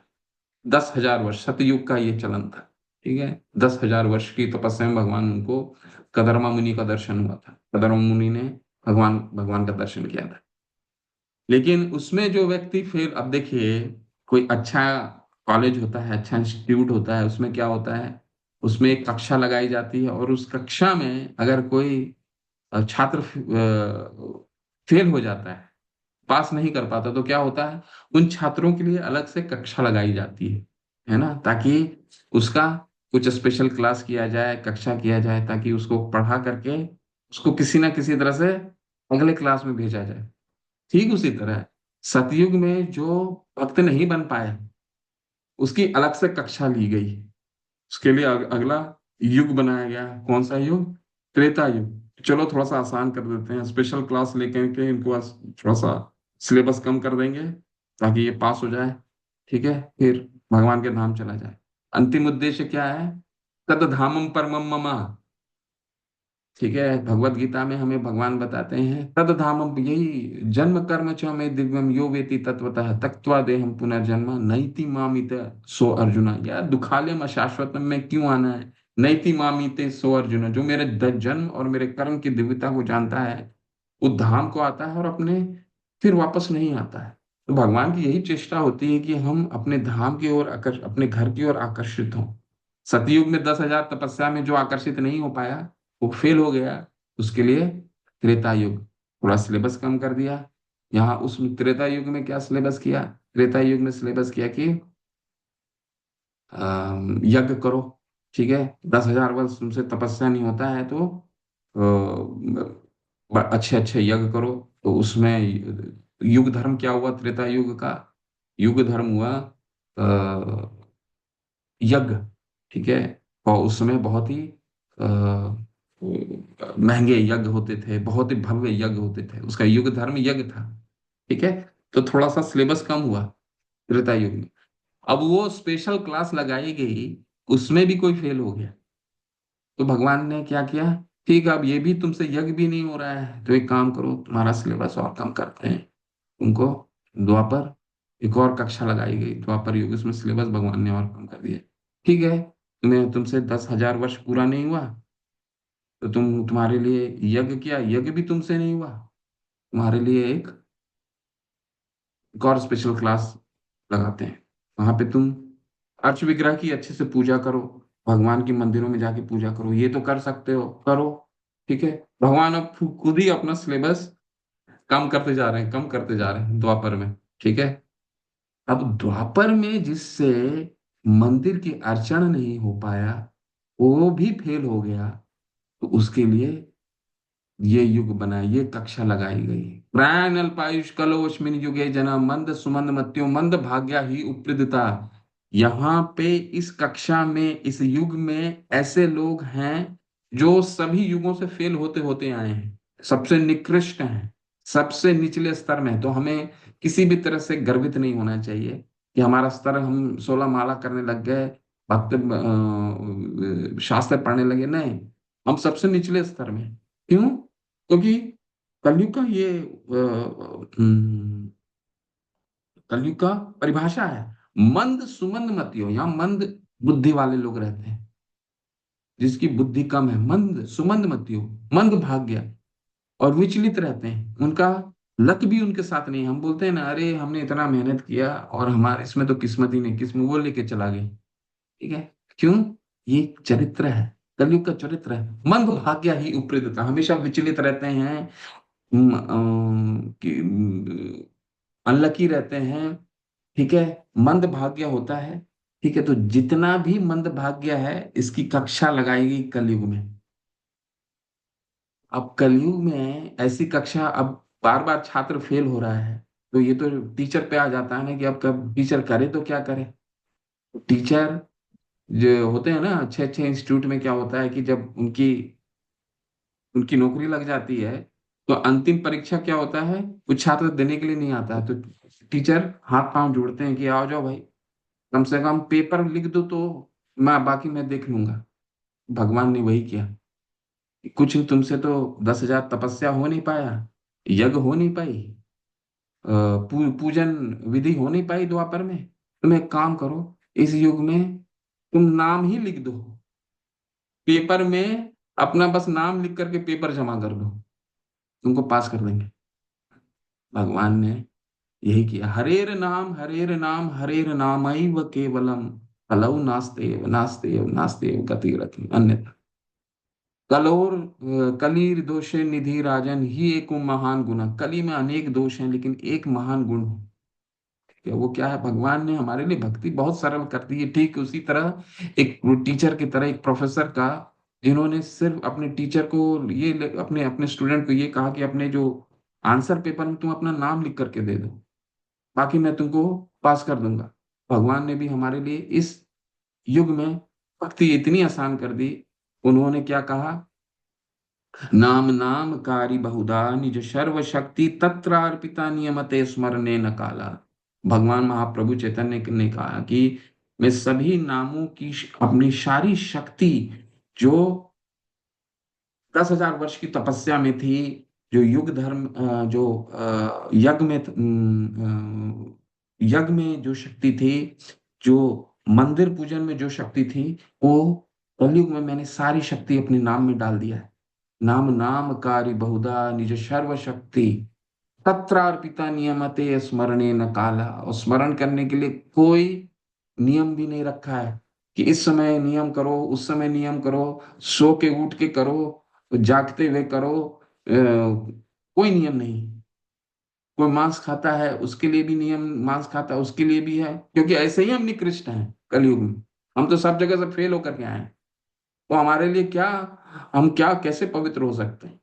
10 हजार वर्ष सतयुग का ये चलन था। ठीक है, 10 हजार वर्ष की तपस्या में भगवान उनको, कदरमा मुनि का दर्शन हुआ था, कदरमा मुनि ने भगवान भगवान का दर्शन किया था। लेकिन उसमें जो व्यक्ति, फिर अब देखिए, कोई अच्छा कॉलेज होता है, अच्छा इंस्टीट्यूट होता है, उसमें क्या होता है, उसमें एक कक्षा लगाई जाती है, और उस कक्षा में अगर कोई छात्र फेल हो जाता है, पास नहीं कर पाता, तो क्या होता है, उन छात्रों के लिए अलग से कक्षा लगाई जाती है ना, ताकि उसका कुछ स्पेशल क्लास किया जाए, कक्षा किया जाए, ताकि उसको पढ़ा करके उसको किसी ना किसी तरह से अगले क्लास में भेजा जाए। ठीक उसी तरह सतयुग में जो भक्त नहीं बन पाए, उसकी अलग से कक्षा ली गई, उसके लिए अगला युग बनाया गया। कौन सा युग? त्रेता युग। चलो थोड़ा सा आसान कर देते हैं, स्पेशल क्लास लेकर के इनको थोड़ा सा सिलेबस कम कर देंगे ताकि ये पास हो जाए। ठीक है, फिर भगवान के धाम चला जाए। अंतिम उद्देश्य क्या है? तद धामम परमम मम। ठीक है, भगवत गीता में हमें भगवान बताते हैं तद धामम, यही जन्म कर्म च में दिव्यम यो वेति तत्वतः तक्त्वा देहम पुनर्जन्म नैति मामित सो अर्जुना। यार दुखालयम अशाश्वतम में क्यों आना है? नैति मामिते सो अर्जुन, जो मेरे जन्म और मेरे कर्म की दिव्यता को जानता है, वो धाम को आता है और अपने फिर वापस नहीं आता है। तो भगवान की यही चेष्टा होती है कि हम अपने धाम की ओर अपने घर की ओर आकर्षित हों। सतयुग में 10 हजार तपस्या में जो आकर्षित नहीं हो पाया, वो फेल हो गया, उसके लिए त्रेता युग थोड़ा सिलेबस कम कर दिया। यहाँ उस त्रेता युग में क्या सिलेबस किया? त्रेता युग में सिलेबस किया कि यज्ञ करो। ठीक है, 10 हजार वर्ष तुमसे तपस्या नहीं होता है, तो अच्छे अच्छे यज्ञ करो। तो उसमें युग धर्म क्या हुआ? त्रेता युग का युग धर्म हुआ यज्ञ। ठीक है, और उस समय बहुत ही महंगे यज्ञ होते थे, बहुत ही भव्य यज्ञ होते थे, उसका युग धर्म यज्ञ था। ठीक है। तो थोड़ा सा सिलेबस कम हुआ त्रेता युग में। अब वो स्पेशल क्लास लगाई गई, उसमें भी कोई फेल हो गया, तो भगवान ने क्या किया, ठीक है अब ये भी तुमसे यज्ञ भी नहीं हो रहा है, तो एक काम करो, तुम्हारा सिलेबस और कम करते हैं तुमको। द्वापर एक और कक्षा लगाई गई, द्वापर युग, उसमें सिलेबस भगवान ने और कम कर दिया। ठीक है, तुम्हें तुमसे 10,000 वर्ष पूरा नहीं हुआ, तो तुम्हारे लिए यज्ञ, क्या यज्ञ भी तुमसे नहीं हुआ, तुम्हारे लिए एक और स्पेशल क्लास लगाते हैं। वहां पे तुम अर्च विग्रह की अच्छे से पूजा करो, भगवान के मंदिरों में जाके पूजा करो, ये तो कर सकते हो, करो। ठीक है। भगवान अब खुद ही अपना सिलेबस कम करते जा रहे हैं, कम करते जा रहे हैं द्वापर में। ठीक है। अब द्वापर में जिससे मंदिर की अर्चना नहीं हो पाया, वो भी फेल हो गया, तो उसके लिए ये युग बना, ये कक्षा लगाई गई। प्राण अल्पायुष कलोष्मिन युगे जना मंद सुमंद मत्यो मंद भाग्या ही उपृदता। यहाँ पे इस कक्षा में, इस युग में ऐसे लोग हैं जो सभी युगों से फेल होते होते आए हैं, सबसे निकृष्ट हैं, सबसे निचले स्तर में हैं। तो हमें किसी भी तरह से गर्वित नहीं होना चाहिए कि हमारा स्तर, हम 16 माला करने लग गए, भक्त शास्त्र पढ़ने लगे, नहीं, हम सबसे निचले स्तर में हैं। क्यों? क्योंकि कलयुग का ये कलयुग का परिभाषा है, मंद सुमंद मतियो, यहाँ मंद बुद्धि वाले लोग रहते हैं, जिसकी बुद्धि कम है, मंद सुमंद मतियो, मंद भाग्य, और विचलित रहते हैं, उनका लक भी उनके साथ नहीं है। हम बोलते हैं ना, अरे हमने इतना मेहनत किया और हमारे इसमें तो किस्मत ही नहीं, किस्मत वो लेके चला गया। ठीक है। क्यों? ये चरित्र है, कलयुग का चरित्र है, मंद भाग्य ही उपृतता, हमेशा विचलित रहते हैं, अनलकी रहते हैं। ठीक है। मंद भाग्य होता है। ठीक है, तो जितना भी मंद भाग्य है, इसकी कक्षा लगाएगी कलयुग में। अब कलयुग में ऐसी कक्षा, अब बार बार छात्र फेल हो रहा है, तो ये तो टीचर पे आ जाता है ना, कि अब कब टीचर करे तो क्या करे। टीचर जो होते हैं ना, अच्छे अच्छे इंस्टीट्यूट में क्या होता है कि जब उनकी उनकी नौकरी लग जाती है, तो अंतिम परीक्षा क्या होता है, कुछ छात्र देने के लिए नहीं आता है, तो टीचर हाथ पांव जोड़ते हैं कि आओ जाओ भाई, कम से कम पेपर लिख दो, तो मैं बाकी मैं देख लूंगा। भगवान ने वही किया। कुछ तुमसे तो 10,000 तपस्या हो नहीं पाया, यज्ञ हो नहीं पाई, पूजन विधि हो नहीं पाई द्वापर में। तुम एक काम करो, इस युग में तुम नाम ही लिख दो पेपर में, अपना बस नाम लिख करके पेपर जमा कर दो, तुमको पास कर देंगे। भगवान ने यही किया। हरेर नाम हरेर नामैव केवलम, कलौ नास्तेव नास्तेव नास्तेव गतिरति अन्यथा। कलीर दोषे निधि राजन ही एक महान गुण, कली में अनेक दोष हैं लेकिन एक महान गुण है। वो क्या है? भगवान ने हमारे लिए भक्ति बहुत सरल कर दी है। ठीक उसी तरह एक टीचर की तरह, एक प्रोफेसर का, जिन्होंने सिर्फ अपने टीचर को अपने अपने स्टूडेंट को ये कहा कि अपने जो आंसर पेपर में तुम अपना नाम लिख करके दे दो, बाकी मैं तुमको पास कर दूंगा। भगवान ने भी हमारे लिए इस युग में भक्ति इतनी आसान कर दी। उन्होंने क्या कहा, नाम नाम कारी बहुधा निज सर्व शक्ति तत्र अर्पिता नियमते स्मरणे न काला। भगवान महाप्रभु चैतन्य ने कहा कि मैं सभी नामों की अपनी सारी शक्ति, जो 10,000 वर्ष की तपस्या में थी, जो युग धर्म जो यज्ञ में यज्ञ में जो शक्ति थी, जो मंदिर पूजन में जो शक्ति थी, वो कलयुग में मैंने सारी शक्ति अपने नाम में डाल दिया है। नाम नाम कारी बहुधा निज सर्व शक्ति तत्रार्पिता नियमते स्मरणे न काला। और स्मरण करने के लिए कोई नियम भी नहीं रखा है कि इस समय नियम करो, उस समय नियम करो, सो के उठ के करो, जागते हुए करो, कोई नियम नहीं। कोई मांस खाता है उसके लिए भी नियम, मांस खाता है उसके लिए भी है, क्योंकि ऐसे ही हम निकृष्ट हैं कलयुग में। हम तो सब जगह से फेल होकर के आए हैं, तो हमारे लिए क्या, हम क्या कैसे पवित्र हो सकते हैं?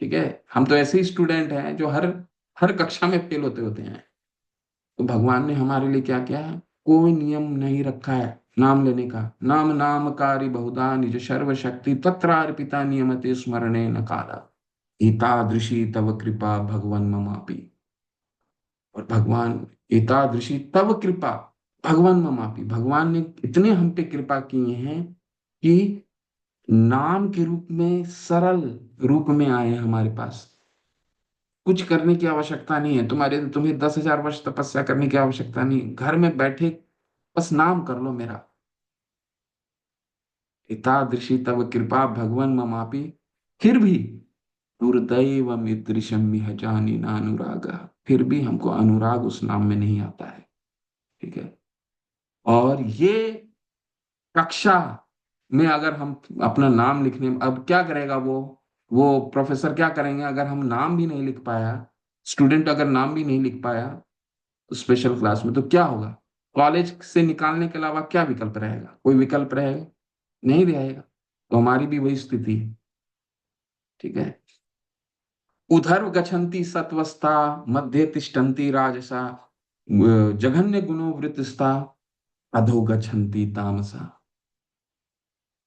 ठीक है। हम तो ऐसे ही स्टूडेंट हैं जो हर हर कक्षा में फेल होते होते हैं। तो भगवान ने हमारे लिए क्या किया है, कोई नियम नहीं रखा है। नाम लेने का। नाम नामकारी बहुधा निज सर्वशक्ति तत्रार्पिता नियमते स्मरणे न काला, एतादृशी तव कृपा भगवन ममापि। और भगवान, एतादृशी तव कृपा भगवान ममापि, भगवान ने इतने हम पे कृपा किए हैं कि नाम के रूप में, सरल रूप में आए हैं हमारे पास। कुछ करने की आवश्यकता नहीं है, तुम्हें 10,000 वर्ष तपस्या करने की आवश्यकता नहीं, घर में बैठे बस नाम कर लो मेरा। एतादृशी तव कृपा भगवन ममापि, फिर भी दुर्दैव मीदृशम इह जानी न अनुराग, फिर भी हमको अनुराग उस नाम में नहीं आता है। ठीक है। और ये कक्षा में अगर हम अपना नाम लिखने, अब क्या करेगा वो प्रोफेसर क्या करेंगे अगर हम नाम भी नहीं लिख पाया, स्टूडेंट अगर नाम भी नहीं लिख पाया स्पेशल क्लास में, तो क्या होगा? कॉलेज से निकालने के अलावा क्या विकल्प रहेगा? कोई विकल्प रहेगा? नहीं रहेगा। तो हमारी भी वही स्थिति है। ठीक है। उधर गच्छन्ति सत्वस्ता, मध्ये तिष्ठन्ति राजसा, जघन्य गुणो वृत्तस्ता, अधो गच्छन्ति तामसा।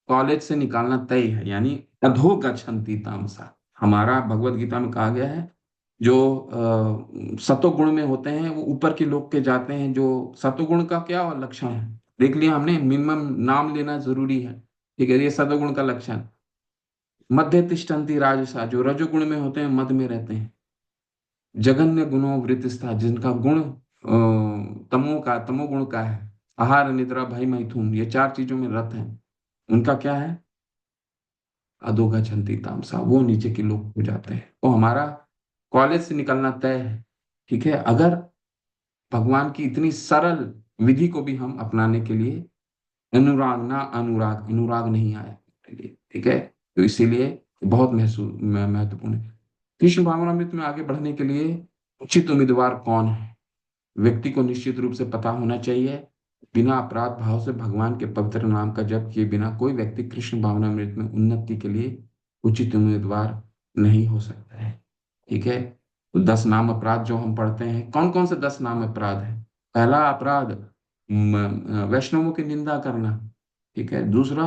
कॉलेज से निकालना तय है, यानी अधो गच्छन्ति तामसा। हमारा भगवत गीता में कहा गया है, जो सतोगुण में होते हैं वो ऊपर के लोग के जाते हैं। जो सतोगुण का क्या लक्षण है देख लिया हमने, मिनिमम नाम लेना जरूरी है। ठीक है, ये सतोगुण का लक्षण। मध्य तिष्ठन्ति राजसा, जो रजोगुण में होते हैं मध्य में रहते हैं। जघन्य गुणों वृत्तिस्था, जिनका गुण तमोगुण का है। आहार निद्रा भय मैथुन, ये चार चीजों में रत है। उनका क्या है? अधोगा छंती तामसा, वो नीचे के लोग हो जाते हैं। तो हमारा कॉलेज से निकलना तय है। ठीक है, अगर भगवान की इतनी सरल विधि को भी हम अपनाने के लिए अनुराग नहीं आया हमारे लिए। ठीक है, तो इसीलिए बहुत महत्वपूर्ण है। कृष्ण भावनामृत में आगे बढ़ने के लिए उचित उम्मीदवार कौन है, व्यक्ति को निश्चित रूप से पता होना चाहिए। बिना अपराध भाव से भगवान के पवित्र नाम का जप किए बिना कोई व्यक्ति कृष्ण भावनामृत में उन्नति के लिए उचित उम्मीदवार नहीं हो सकता है। ठीक है। तो 10 नाम अपराध जो हम पढ़ते हैं, कौन कौन से 10 नाम अपराध है? पहला अपराध वैष्णवों की निंदा करना। ठीक है। दूसरा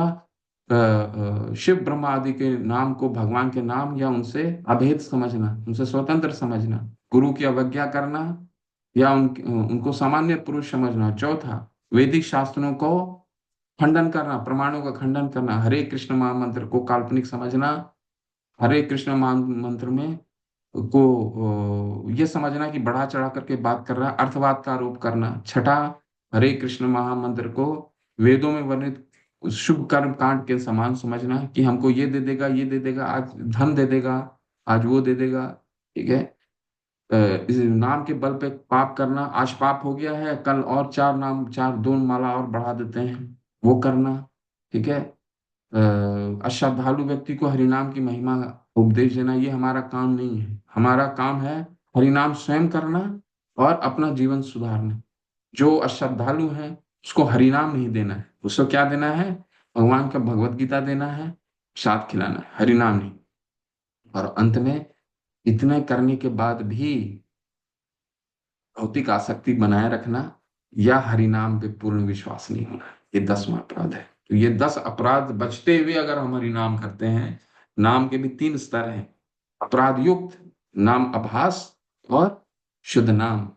शिव ब्रह्मा आदि के नाम को भगवान के नाम या उनसे अभेद समझना, उनसे स्वतंत्र समझना। गुरु की अवज्ञा करना या उनको सामान्य पुरुष समझना। चौथा, वैदिक शास्त्रों को खंडन करना, प्रमाणों का खंडन करना। हरे कृष्ण महामंत्र को काल्पनिक समझना। हरे कृष्ण महामंत्र में ये समझना कि बढ़ा चढ़ा करके बात कर रहा है, अर्थवाद का आरोप करना। छठा, हरे कृष्ण महामंत्र को वेदों में वर्णित शुभ कर्म कांड के समान समझना कि हमको ये दे देगा, ये दे देगा, आज धन दे देगा, आज वो दे देगा। ठीक है। इस नाम के बल पे पाप करना, आज पाप हो गया है, कल और 4 नाम, 2 माला और बढ़ा देते हैं, वो करना। ठीक है। अश्रद्धालु व्यक्ति को हरिनाम की महिमा उपदेश देना, ये हमारा काम नहीं है। हमारा काम है हरिनाम स्वयं करना और अपना जीवन सुधारना। जो अश्रद्धालु है उसको हरिनाम नहीं देना है, उसको क्या देना है? भगवान का भगवत गीता देना है, साथ खिलाना है, हरिनाम नहीं। और अंत में इतने करने के बाद भी भौतिक आसक्ति बनाए रखना या हरिनाम पे पूर्ण विश्वास नहीं होना, ये 10वां अपराध है। तो ये 10 अपराध बचते हुए अगर हम हरिनाम करते हैं, नाम के भी 3 स्तर हैं, अपराध युक्त, नाम अभास और शुद्ध नाम।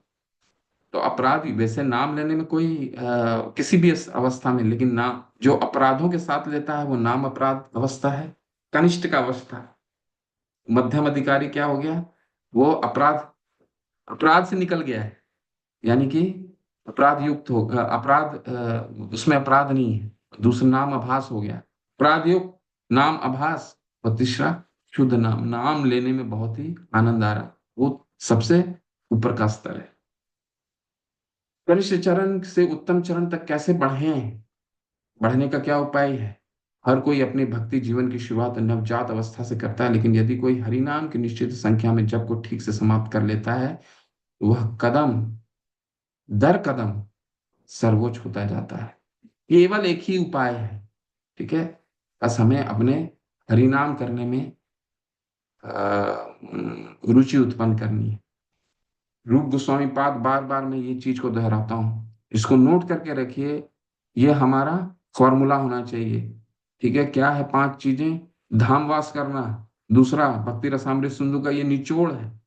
तो अपराध वैसे नाम लेने में कोई किसी भी अवस्था में, लेकिन नाम जो अपराधों के साथ लेता है वो नाम अपराध अवस्था है, कनिष्ठ का अवस्था। मध्यम अधिकारी क्या हो गया? वो अपराध अपराध से निकल गया है, यानी कि अपराध युक्त हो, अपराध उसमें अपराध नहीं है। दूसरा नाम आभास हो गया, अपराध युक्त, नाम आभास। और तीसरा शुद्ध नाम, नाम लेने में बहुत ही आनंद आ रहा, वो सबसे ऊपर का स्तर है। कनिष्ठ चरण से उत्तम चरण तक कैसे बढ़े? बढ़ने का क्या उपाय है? हर कोई अपने भक्ति जीवन की शुरुआत नवजात अवस्था से करता है, लेकिन यदि कोई हरिनाम की निश्चित संख्या में जप को ठीक से समाप्त कर लेता है, वह कदम दर कदम सर्वोच्च होता जाता है। केवल एक ही उपाय है। ठीक है। बस हमें अपने हरिनाम करने में रुचि उत्पन्न करनी है। रूप गोस्वामी पाद, बार बार मैं ये चीज को दोहराता हूँ, इसको नोट करके रखिए। ये हमारा फॉर्मूला होना चाहिए। ठीक है, क्या है 5 चीजें? धामवास करना, दूसरा भक्ति रसामृत सिंधु का ये निचोड़ है,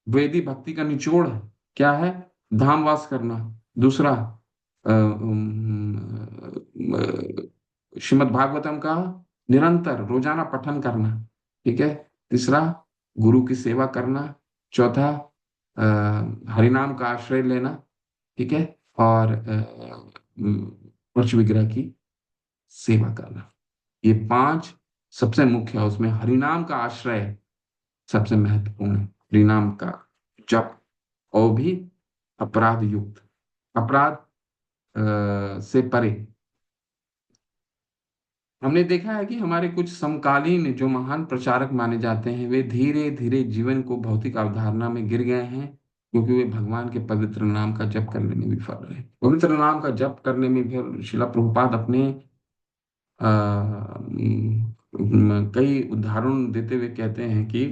वेदी भक्ति का निचोड़ है। क्या है? धामवास करना। दूसरा श्रीमद् भागवतम का निरंतर रोजाना पठन करना। ठीक है। तीसरा गुरु की सेवा करना। चौथा हरिनाम का आश्रय लेना। ठीक है। और वर्ष विग्रह की सेवा करना। ये 5 सबसे मुख्य है, उसमें हरिनाम का आश्रय सबसे महत्वपूर्ण है। हरिनाम का जप, और भी अपराध युक्त, अपराध से परे। हमने देखा है कि हमारे कुछ समकालीन जो महान प्रचारक माने जाते हैं, वे धीरे धीरे जीवन को भौतिक अवधारणा में गिर गए हैं, क्योंकि वे भगवान के पवित्र नाम का जप करने में विफल रहे। पवित्र नाम का जप करने में भी शिला प्रभुपाद अपने कई उदाहरण देते हुए कहते हैं कि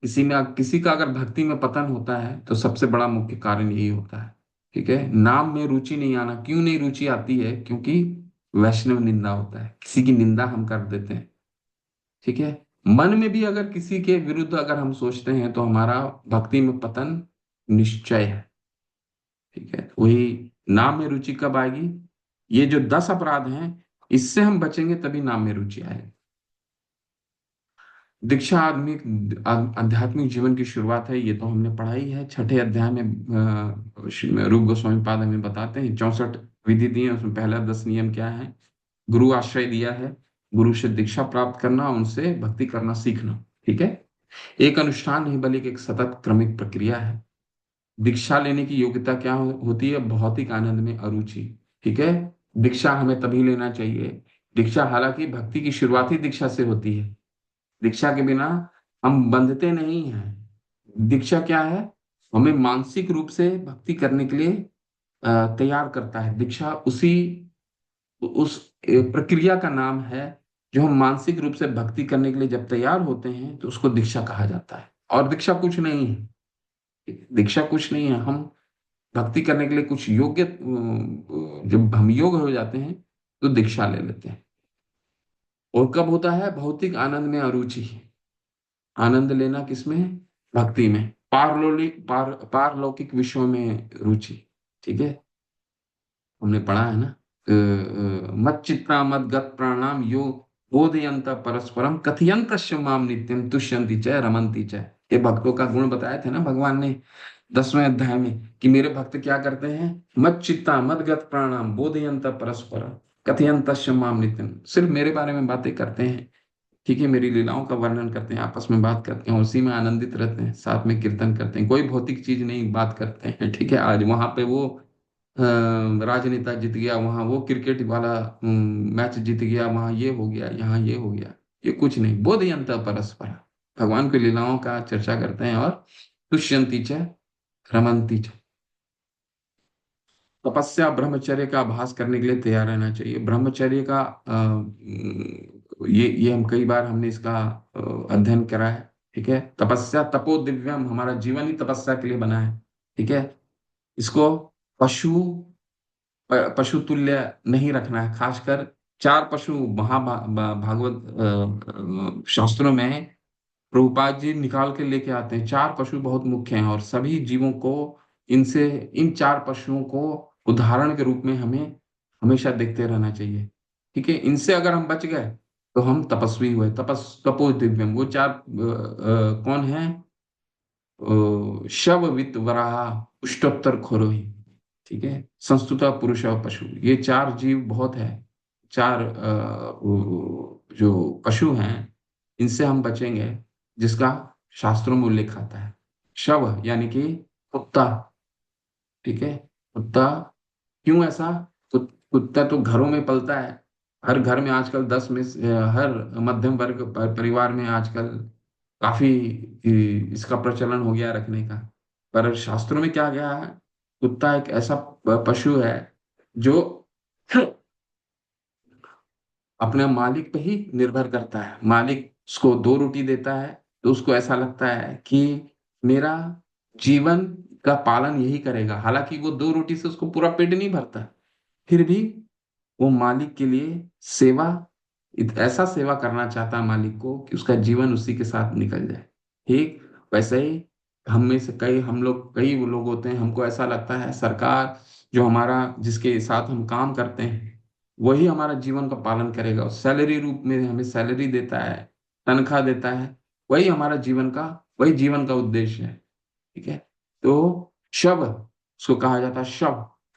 किसी का अगर भक्ति में पतन होता है तो सबसे बड़ा मुख्य कारण यही होता है। ठीक है, नाम में रुचि नहीं आना। क्यों नहीं रुचि आती है? क्योंकि वैष्णव निंदा होता है, किसी की निंदा हम कर देते हैं। ठीक है। मन में भी अगर किसी के विरुद्ध अगर हम सोचते हैं तो हमारा भक्ति में पतन निश्चय है। ठीक है, वही नाम में रुचि कब आएगी? ये जो 10 अपराध हैं, इससे हम बचेंगे तभी नाम में रुचि आएगी। दीक्षा आदमी आध्यात्मिक जीवन की शुरुआत है, ये तो हमने पढ़ा ही है। छठे अध्याय में रूप गोस्वामी पाद हमें बताते हैं 64 विधि दी है, उसमें पहला 10 नियम क्या है? गुरु आश्रय दिया है, गुरु से दीक्षा प्राप्त करना, उनसे भक्ति करना सीखना। ठीक है। एक अनुष्ठान नहीं बल्कि एक सतत क्रमिक प्रक्रिया है। दीक्षा लेने की योग्यता क्या होती है? भौतिक आनंद में अरुचि। ठीक है। दीक्षा हमें तभी लेना चाहिए, दीक्षा हालांकि भक्ति की शुरुआत ही दीक्षा से होती है। दीक्षा के बिना हम बंधते नहीं हैं। दीक्षा क्या है? हमें मानसिक रूप से भक्ति करने के लिए तैयार करता है। दीक्षा उस प्रक्रिया का नाम है, जो हम मानसिक रूप से भक्ति करने के लिए जब तैयार होते हैं तो उसको दीक्षा कहा जाता है। और दीक्षा कुछ नहीं है, दीक्षा कुछ नहीं है। हम भक्ति करने के लिए कुछ योग्य, जब हम योग्य हो जाते हैं तो दीक्षा ले लेते हैं। और कब होता है? भौतिक आनंद में अरुचि। आनंद लेना किसमें? भक्ति में। पारलौकिक विषयों में रुचि। ठीक है। हमने पढ़ा है ना, मत चित्ता मत गत प्राणाम यो बोधयंत परस्परम कथयंत माम नित्यम तुष्यंति च रमंती च। ये भक्तों का गुण बताए थे ना भगवान ने 10वें अध्याय में, कि मेरे भक्त क्या करते हैं? मत चित्ता मत गत प्राणाम बोधयंत परस्परम कथयंत माम नित्यम। सिर्फ मेरे बारे में बातें करते हैं। ठीक है, मेरी लीलाओं का वर्णन करते हैं, आपस में बात करते हैं, उसी में आनंदित रहते हैं, साथ में कीर्तन करते हैं, कोई भौतिक चीज नहीं बात करते हैं। ठीक है। आज वहां पे वो राजनेता जीत गया, वहां वो क्रिकेट वाला मैच जीत गया, वहां ये हो गया, यहाँ ये हो गया, ये कुछ नहीं। बोधयंत परस्पर भगवान की लीलाओं का चर्चा करते हैं, और तुष्यंती च रमंती च। तपस्या ब्रह्मचर्य का अभ्यास करने के लिए तैयार रहना चाहिए। ब्रह्मचर्य का ये हम कई बार हमने इसका अध्ययन करा है। ठीक है। तपस्या तपो दिव्यम, हमारा जीवन ही तपस्या के लिए बना है। ठीक है। इसको पशु पशु तुल्य नहीं रखना है। खासकर 4 पशु भागवत शास्त्रों में प्रभुपाद जी निकाल के लेके आते हैं। 4 पशु बहुत मुख्य हैं, और सभी जीवों को इनसे, इन 4 पशुओं को उदाहरण के रूप में हमें हमेशा देखते रहना चाहिए। ठीक है। इनसे अगर हम बच गए तो हम तपस्वी हुए। तपो दिव्यम, वो 4 कौन है? शव वित्त वराह उष्टोत्तर खोरोही। ठीक है। संस्तुता पुरुष और पशु, ये 4 जीव बहुत है। 4 जो पशु हैं, इनसे हम बचेंगे, जिसका शास्त्रों में उल्लेख आता है। शव यानी कि कुत्ता। ठीक है। कुत्ता, क्यों ऐसा? कुत्ता तो घरों में पलता है, हर घर में आजकल 10 में हर मध्यम वर्ग परिवार में आजकल काफी इसका प्रचलन हो गया रखने का। पर शास्त्रों में क्या गया है? कुत्ता एक ऐसा पशु है जो अपने मालिक पे ही निर्भर करता है। मालिक उसको 2 रोटी देता है तो उसको ऐसा लगता है कि मेरा जीवन का पालन यही करेगा। हालांकि वो 2 रोटी से उसको पूरा पेट नहीं भरता, फिर भी वो मालिक के लिए सेवा, ऐसा सेवा करना चाहता है मालिक को कि उसका जीवन उसी के साथ निकल जाए। ठीक वैसे ही हम में से कई वो लोग होते हैं, हमको ऐसा लगता है सरकार जो हमारा जिसके साथ हम काम करते हैं वही हमारा जीवन का पालन करेगा, सैलरी रूप में हमें सैलरी देता है, तनख्वाह देता है, वही हमारा वही जीवन का उद्देश्य है। ठीक है। तो शव, उसको कहा जाता है शव,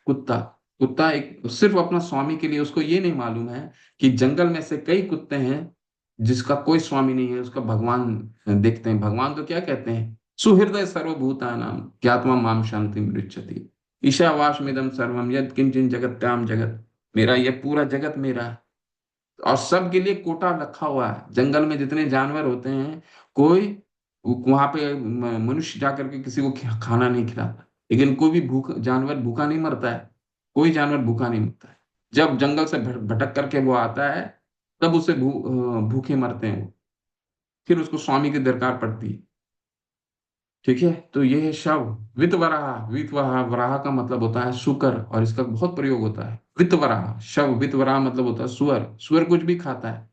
कुत्ता। कुत्ता एक सिर्फ अपना स्वामी के लिए, उसको ये नहीं मालूम है कि जंगल में से कई कुत्ते हैं जिसका कोई स्वामी नहीं है, उसका भगवान देखते हैं। भगवान तो क्या कहते हैं, सुहृदय सर्वभूतानां ज्ञात्वा माम शांति मृच्छति, ईशावास्यमिदं सर्वम यद किंचन जगत्याम जगत। मेरा ये पूरा जगत मेरा है। और सबके लिए कोटा रखा हुआ है। जंगल में जितने जानवर होते हैं, कोई वहां पे मनुष्य जाकर के किसी को खाना नहीं खिलाता, लेकिन कोई भी जानवर भूखा नहीं मरता है। कोई जानवर भूखा नहीं मरता है। जब जंगल से भटक करके वो आता है, तब उसे भूखे मरते हैं वो। फिर उसको स्वामी की दरकार पड़ती है। ठीक है। तो ये है शव। वितवराह, वितवराह, वराह का मतलब होता है सुकर, और इसका बहुत प्रयोग होता है। वितवराह, शव वितवराह मतलब होता है सुअर। सुअर कुछ भी खाता है।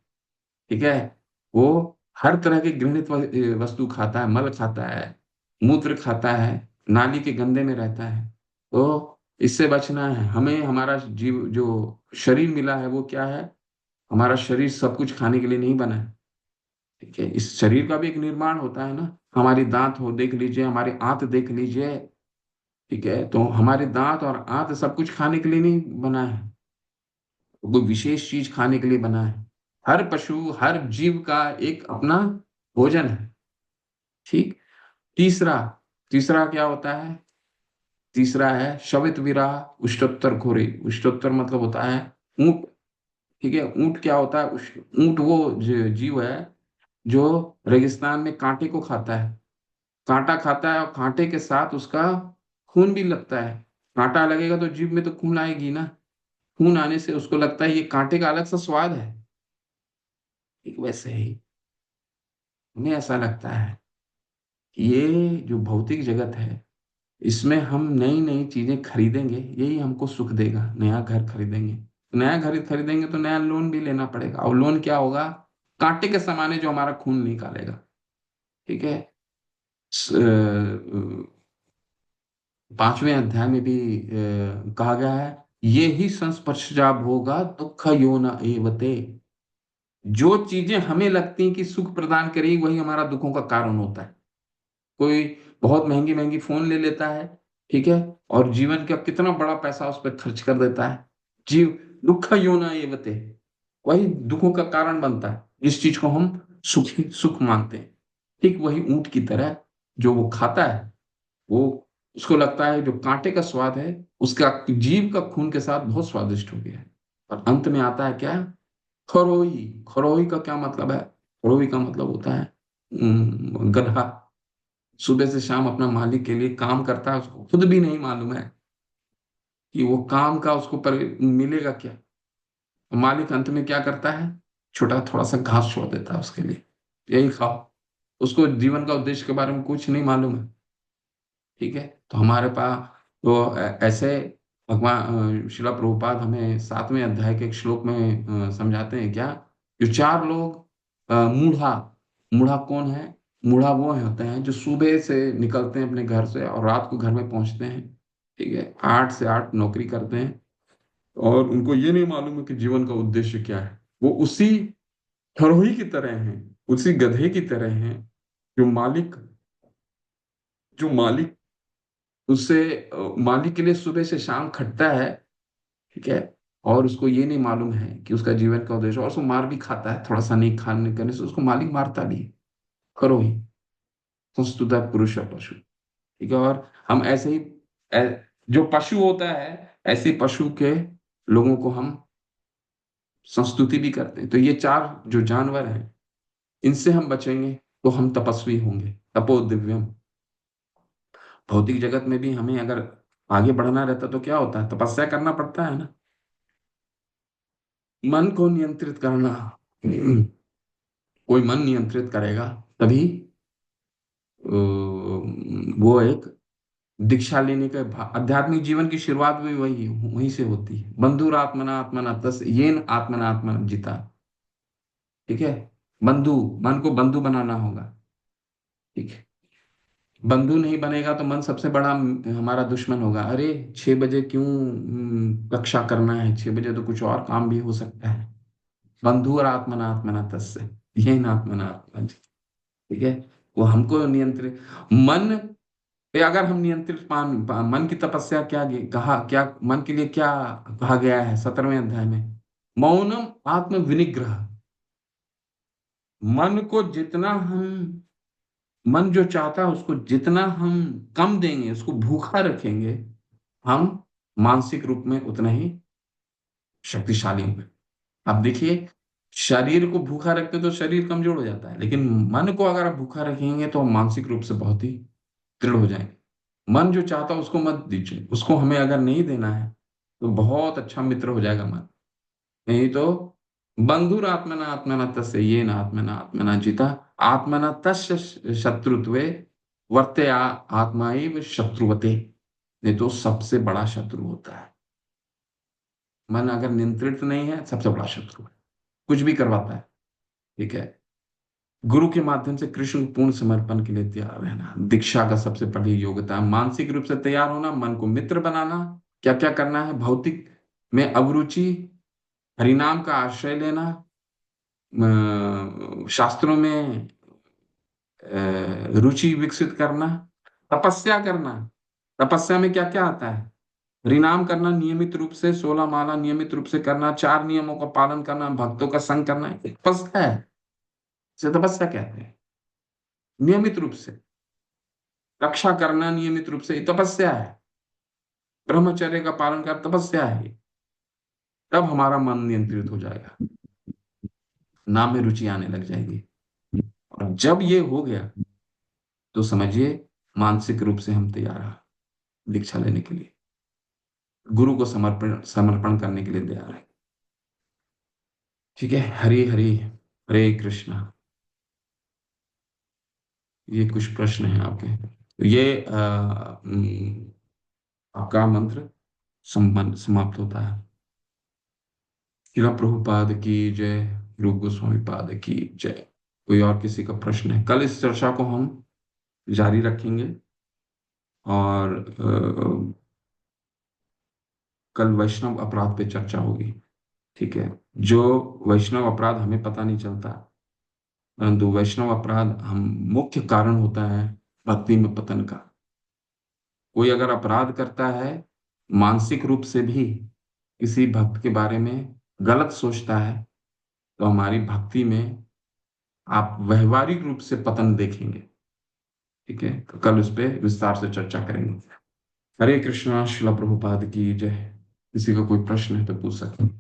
ठीक है। वो हर तरह की घृणित वस्तु खाता है, मल खाता है, मूत्र खाता है, नाली के गंदे में रहता है। तो इससे बचना है हमें। हमारा जीव जो शरीर मिला है वो क्या है, हमारा शरीर सब कुछ खाने के लिए नहीं बना है। ठीक है। इस शरीर का भी एक निर्माण होता है ना। हमारी दांत हो देख लीजिए, हमारी आंत देख लीजिए। ठीक है। तो हमारे दांत और आंत सब कुछ खाने के लिए नहीं बना है, कोई विशेष चीज खाने के लिए बना है। हर पशु, हर जीव का एक अपना भोजन है। ठीक। तीसरा, तीसरा क्या होता है, तीसरा है शवित विराह उष्टोत्तर खोरी। उष्टोत्तर मतलब होता है ऊंट। ठीक है। ऊंट क्या होता है, ऊंट वो जीव है जो रेगिस्तान में कांटे को खाता है। कांटा खाता है और कांटे के साथ उसका खून भी लगता है। कांटा लगेगा तो जीभ में तो खून आएगी ना। खून आने से उसको लगता है ये कांटे का अलग सा स्वाद है। ठीक वैसे ही हमें ऐसा लगता है कि ये जो भौतिक जगत है, इसमें हम नई नई चीजें खरीदेंगे, यही हमको सुख देगा। नया घर खरीदेंगे, नया घर खरीदेंगे तो नया लोन भी लेना पड़ेगा, और लोन क्या होगा, कांटे के समान है जो हमारा खून निकालेगा। ठीक है। 5वें अध्याय में भी कहा गया है, ये ही संस्पर्शजा भोगा दुख योना एवते। जो चीजें हमें लगती हैं कि सुख प्रदान करेगी, वही हमारा दुखों का कारण होता है। कोई बहुत महंगी महंगी फोन ले लेता है, ठीक है, और जीवन का कितना बड़ा पैसा उस पर खर्च कर देता है। जीव दुख योना एवते, वही दुखों का कारण बनता है जिस चीज को हम सुख मानते हैं। ठीक वही ऊंट की तरह, जो वो खाता है, वो उसको लगता है जो कांटे का स्वाद है, उसका जीव का खून के साथ बहुत स्वादिष्ट हो गया है। और अंत में आता है क्या, खरोही। खरोही का क्या मतलब है, खरोही का मतलब होता है गधा। सुबह से शाम अपना मालिक के लिए काम करता है, उसको खुद भी नहीं मालूम है कि वो काम का उसको मिलेगा क्या। मालिक अंत में क्या करता है, छोटा थोड़ा सा घास छोड़ देता है उसके लिए, यही खाओ। उसको जीवन का उद्देश्य के बारे में कुछ नहीं मालूम है। ठीक है। तो हमारे पास तो ऐसे भगवान शिला प्रभुपाद हमें 7वें अध्याय के एक श्लोक में समझाते हैं क्या, जो चार लोग मूढ़ा, मूढ़ा कौन है, मूढ़ा वो होते हैं जो सुबह से निकलते हैं अपने घर से और रात को घर में पहुंचते हैं। ठीक है। 8 से 8 नौकरी करते हैं, और उनको ये नहीं मालूम है कि जीवन का उद्देश्य क्या है। वो उसी खरोही की तरह हैं, उसी गधे की तरह हैं, जो मालिक जो मालिक उससे मालिक के लिए सुबह से शाम खटता है। ठीक है। और उसको ये नहीं मालूम है कि उसका जीवन का उद्देश्य, और उसको मार भी खाता है, थोड़ा सा नहीं खाने करने से उसको मालिक मारता भी है। करो ही संस्तुता पुरुष और पशु। ठीक है। और हम ऐसे ही जो पशु होता है, ऐसे पशु के लोगों को हम संस्तुति भी करते हैं। तो ये चार जो जानवर हैं, इनसे हम बचेंगे तो हम तपस्वी होंगे, तपो दिव्यम। भौतिक जगत में भी हमें अगर आगे बढ़ना रहता तो क्या होता है, तपस्या करना पड़ता है ना। मन को नियंत्रित करना, कोई मन नियंत्रित करेगा तभी वो एक दीक्षा लेने का आध्यात्मिक जीवन की शुरुआत भी वही वहीं से होती है। बंधुर आत्मना आत्मना तस् येन आत्मना आत्मना जिता। ठीक है। बंधु, मन को बंधु बनाना होगा। ठीक है। बंधु नहीं बनेगा तो मन सबसे बड़ा हमारा दुश्मन होगा। अरे 6 बजे क्यों कक्षा करना है, 6 बजे तो कुछ और काम भी हो सकता है। बंधु और आत्मना आत्मना तस्य, ये न आत्मना आत्मना। ठीक है। वो हमको नियंत्रित, मन पे अगर हम नियंत्रित मन की तपस्या क्या कहा, क्या मन के लिए क्या कहा गया है 17वें अध्याय में? मौनम आत्म विनिग्रह। मन को जितना हम, मन जो चाहता है उसको जितना हम कम देंगे, उसको भूखा रखेंगे, हम मानसिक रूप में उतना ही शक्तिशाली होंगे। अब देखिए, शरीर को भूखा रखते तो शरीर कमजोर हो जाता है, लेकिन मन को अगर आप भूखा रखेंगे तो हम मानसिक रूप से बहुत ही दृढ़ हो जाएंगे। मन जो चाहता है उसको मत दीजिए, उसको हमें अगर नहीं देना है तो बहुत अच्छा मित्र हो जाएगा मन। नहीं तो बंधुर आत्मना आत्मना तस्य ये न आत्मना आत्मना जिता। आत्मना तस्य शत्रुत्वे वर्ते आत्मा एव शत्रुवते। नहीं तो सबसे बड़ा शत्रु होता है मन। अगर नियंत्रित नहीं है, सबसे बड़ा शत्रु है, कुछ भी करवाता है। ठीक है। गुरु के माध्यम से कृष्ण को पूर्ण समर्पण के लिए तैयार रहना दीक्षा का सबसे बड़ी योग्यता है। मानसिक रूप से तैयार होना, मन को मित्र बनाना। क्या क्या करना है? भौतिक में अभिरुचि, हरिनाम का आश्रय लेना, शास्त्रों में रुचि विकसित करना, तपस्या करना। तपस्या में क्या क्या आता है? हरिनाम करना, नियमित रूप से 16 माला नियमित रूप से करना, 4 नियमों का पालन करना, भक्तों का संग करना, ये तपस्या है। इसे तपस्या कहते हैं। नियमित रूप से रक्षा करना, नियमित रूप से, ये तपस्या है। ब्रह्मचर्य का पालन कर, तपस्या है ये। तब हमारा मन नियंत्रित हो जाएगा, नाम में रुचि आने लग जाएगी। और जब ये हो गया तो समझिए मानसिक रूप से हम तैयार हैं दीक्षा लेने के लिए, गुरु को समर्पण समर्पण करने के लिए तैयार है। ठीक है। हरे हरे, हरे कृष्णा। ये कुछ प्रश्न हैं आपके, तो ये आपका मंत्र समाप्त होता है। शिला प्रभुपाद की जय। रूप गोस्वामी पाद की जय। कोई और किसी का प्रश्न है? कल इस चर्चा को हम जारी रखेंगे। और कल वैष्णव अपराध पे चर्चा होगी। ठीक है। जो वैष्णव अपराध हमें पता नहीं चलता, परंतु वैष्णव अपराध हम मुख्य कारण होता है भक्ति में पतन का। कोई अगर अपराध करता है, मानसिक रूप से भी किसी भक्त के बारे में गलत सोचता है, तो हमारी भक्ति में आप व्यवहारिक रूप से पतन देखेंगे। ठीक है। तो कल उस पर विस्तार से चर्चा करेंगे। हरे कृष्णा। श्रील प्रभुपाद की जय। किसी का कोई प्रश्न है तो पूछ सकते हैं।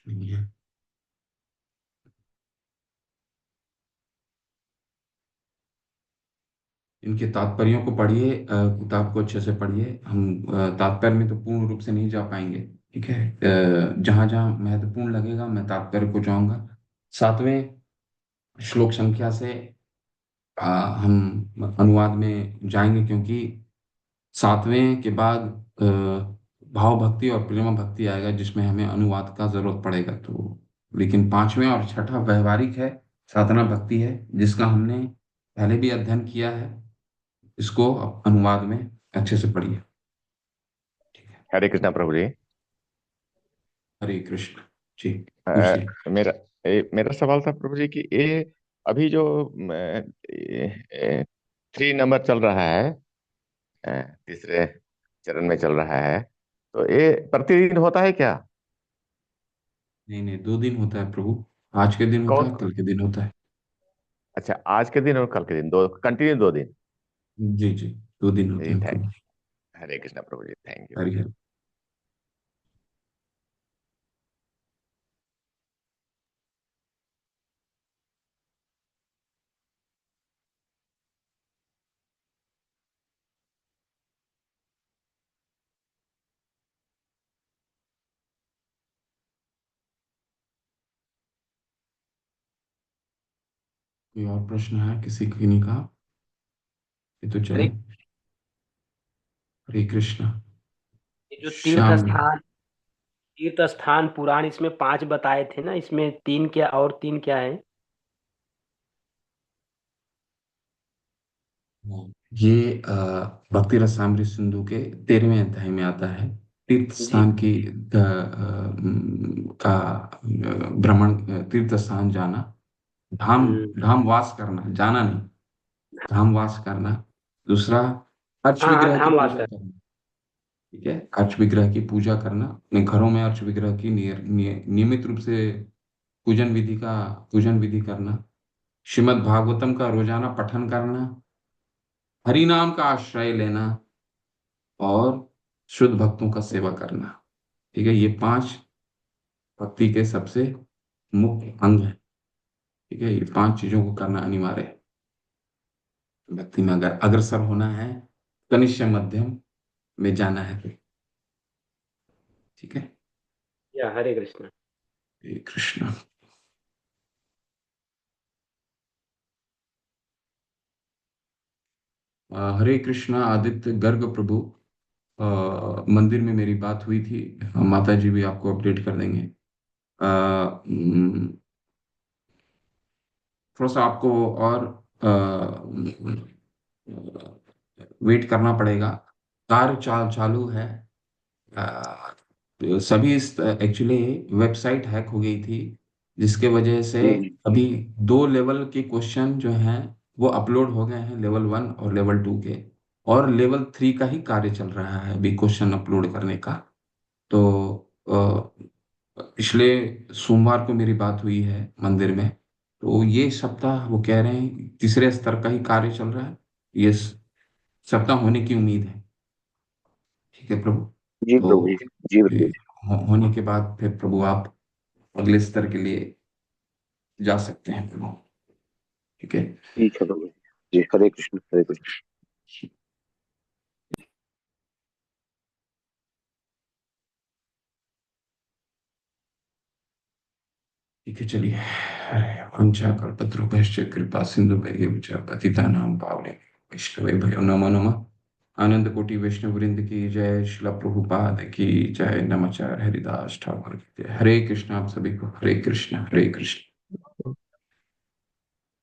नहीं है। इनके तात्पर्यों को पढ़िए, किताब को अच्छे से पढ़िए। हम तात्पर्य में तो पूर्ण रूप से नहीं जा पाएंगे। ठीक है। जहां जहां महत्वपूर्ण लगेगा मैं तात्पर्य को जाऊंगा। 7वें श्लोक संख्या से हम अनुवाद में जाएंगे, क्योंकि 7वें के बाद भाव भक्ति और प्रेम भक्ति आएगा, जिसमें हमें अनुवाद का जरूरत पड़ेगा। तो लेकिन 5वें और छठा व्यवहारिक है, साधना भक्ति है, जिसका हमने पहले भी अध्ययन किया है। इसको अब अनुवाद में अच्छे से पढ़िए। ठीक है। हरे कृष्णा प्रभु जी। हरे कृष्ण। जी, अ, पूछिए। मेरा मेरा सवाल था प्रभु जी कि ये अभी जो 3 नंबर चल रहा है, तीसरे चरण में चल रहा है, तो ये प्रतिदिन होता है क्या? नहीं नहीं, 2 दिन होता है प्रभु। आज के दिन होता कौन? है, कल के दिन होता है। अच्छा, आज के दिन और कल के दिन, दो कंटिन्यू 2 दिन? जी जी, 2 दिन होते जी हैं थैंक प्रभु। हरे कृष्णा प्रभु जी, थैंक यू। हरि हरि। कोई और प्रश्न है किसी किन्हीं का? ये तो चले। हरे, हरे कृष्ण। ये जो श्याम। तीर्थ स्थान पुराण इसमें 5 बताए थे ना, इसमें 3 क्या और 3 क्या है? ये भक्ति रसामृत सिंधु के 13वें अध्याय में आता है। तीर्थ जी। स्थान की का भ्रमण, तीर्थ स्थान जाना, धाम हम्म। धाम वास करना, जाना नहीं, धाम वास करना। दूसरा, अर्च हाँ हाँ, विग्रह की धाम पूजा वास्कर। करना। ठीक है, अर्च विग्रह की पूजा करना, अपने घरों में अर्च विग्रह की नियमित रूप से पूजन विधि करना। श्रीमद् भागवतम का रोजाना पठन करना, हरि नाम का आश्रय लेना, और शुद्ध भक्तों का सेवा करना। ठीक है, ये 5 भक्ति के सबसे मुख्य अंग है। ठीक है, ये 5 चीजों को करना अनिवार्य है भक्ति में, अगर अग्रसर होना है, कनिष्ठ मध्यम में जाना है तो। ठीक है। या हरे कृष्ण। हरे कृष्ण। हरे कृष्णा आदित्य गर्ग प्रभु। मंदिर में मेरी बात हुई थी, माता जी भी आपको अपडेट कर देंगे। थोड़ा सा आपको और वेट करना पड़ेगा। कार्य चालू है। अ, सभी एक्चुअली वेबसाइट हैक हो गई थी, जिसके वजह से हम्म। अभी 2 लेवल के क्वेश्चन जो हैं वो अपलोड हो गए हैं, लेवल 1 और लेवल 2 के। और लेवल 3 का ही कार्य चल रहा है अभी, क्वेश्चन अपलोड करने का। तो पिछले सोमवार को मेरी बात हुई है मंदिर में, तो ये सप्ताह वो कह रहे हैं तीसरे स्तर का ही कार्य चल रहा है। ये सप्ताह होने की उम्मीद है। ठीक है प्रभु। जी प्रभु जी। तो जी ये प्रभु जी। होने के बाद फिर प्रभु आप अगले स्तर के लिए जा सकते हैं प्रभु। ठीक है। ठीक है प्रभु जी। जी हरे कृष्ण हरे कृष्ण। ठीक है, चलिए। वंशा कल्पतरुभ्यश्च कृपा सिंधु पतितानां पावने वैष्णवे भयो नमो नमः। आनंद कोटि वैष्णव वृंद की जय, शिला प्रभुपाद की जय, नमः। हरिदास ठाकुर की जय। हरे कृष्ण। आप सभी को हरे कृष्ण हरे कृष्ण।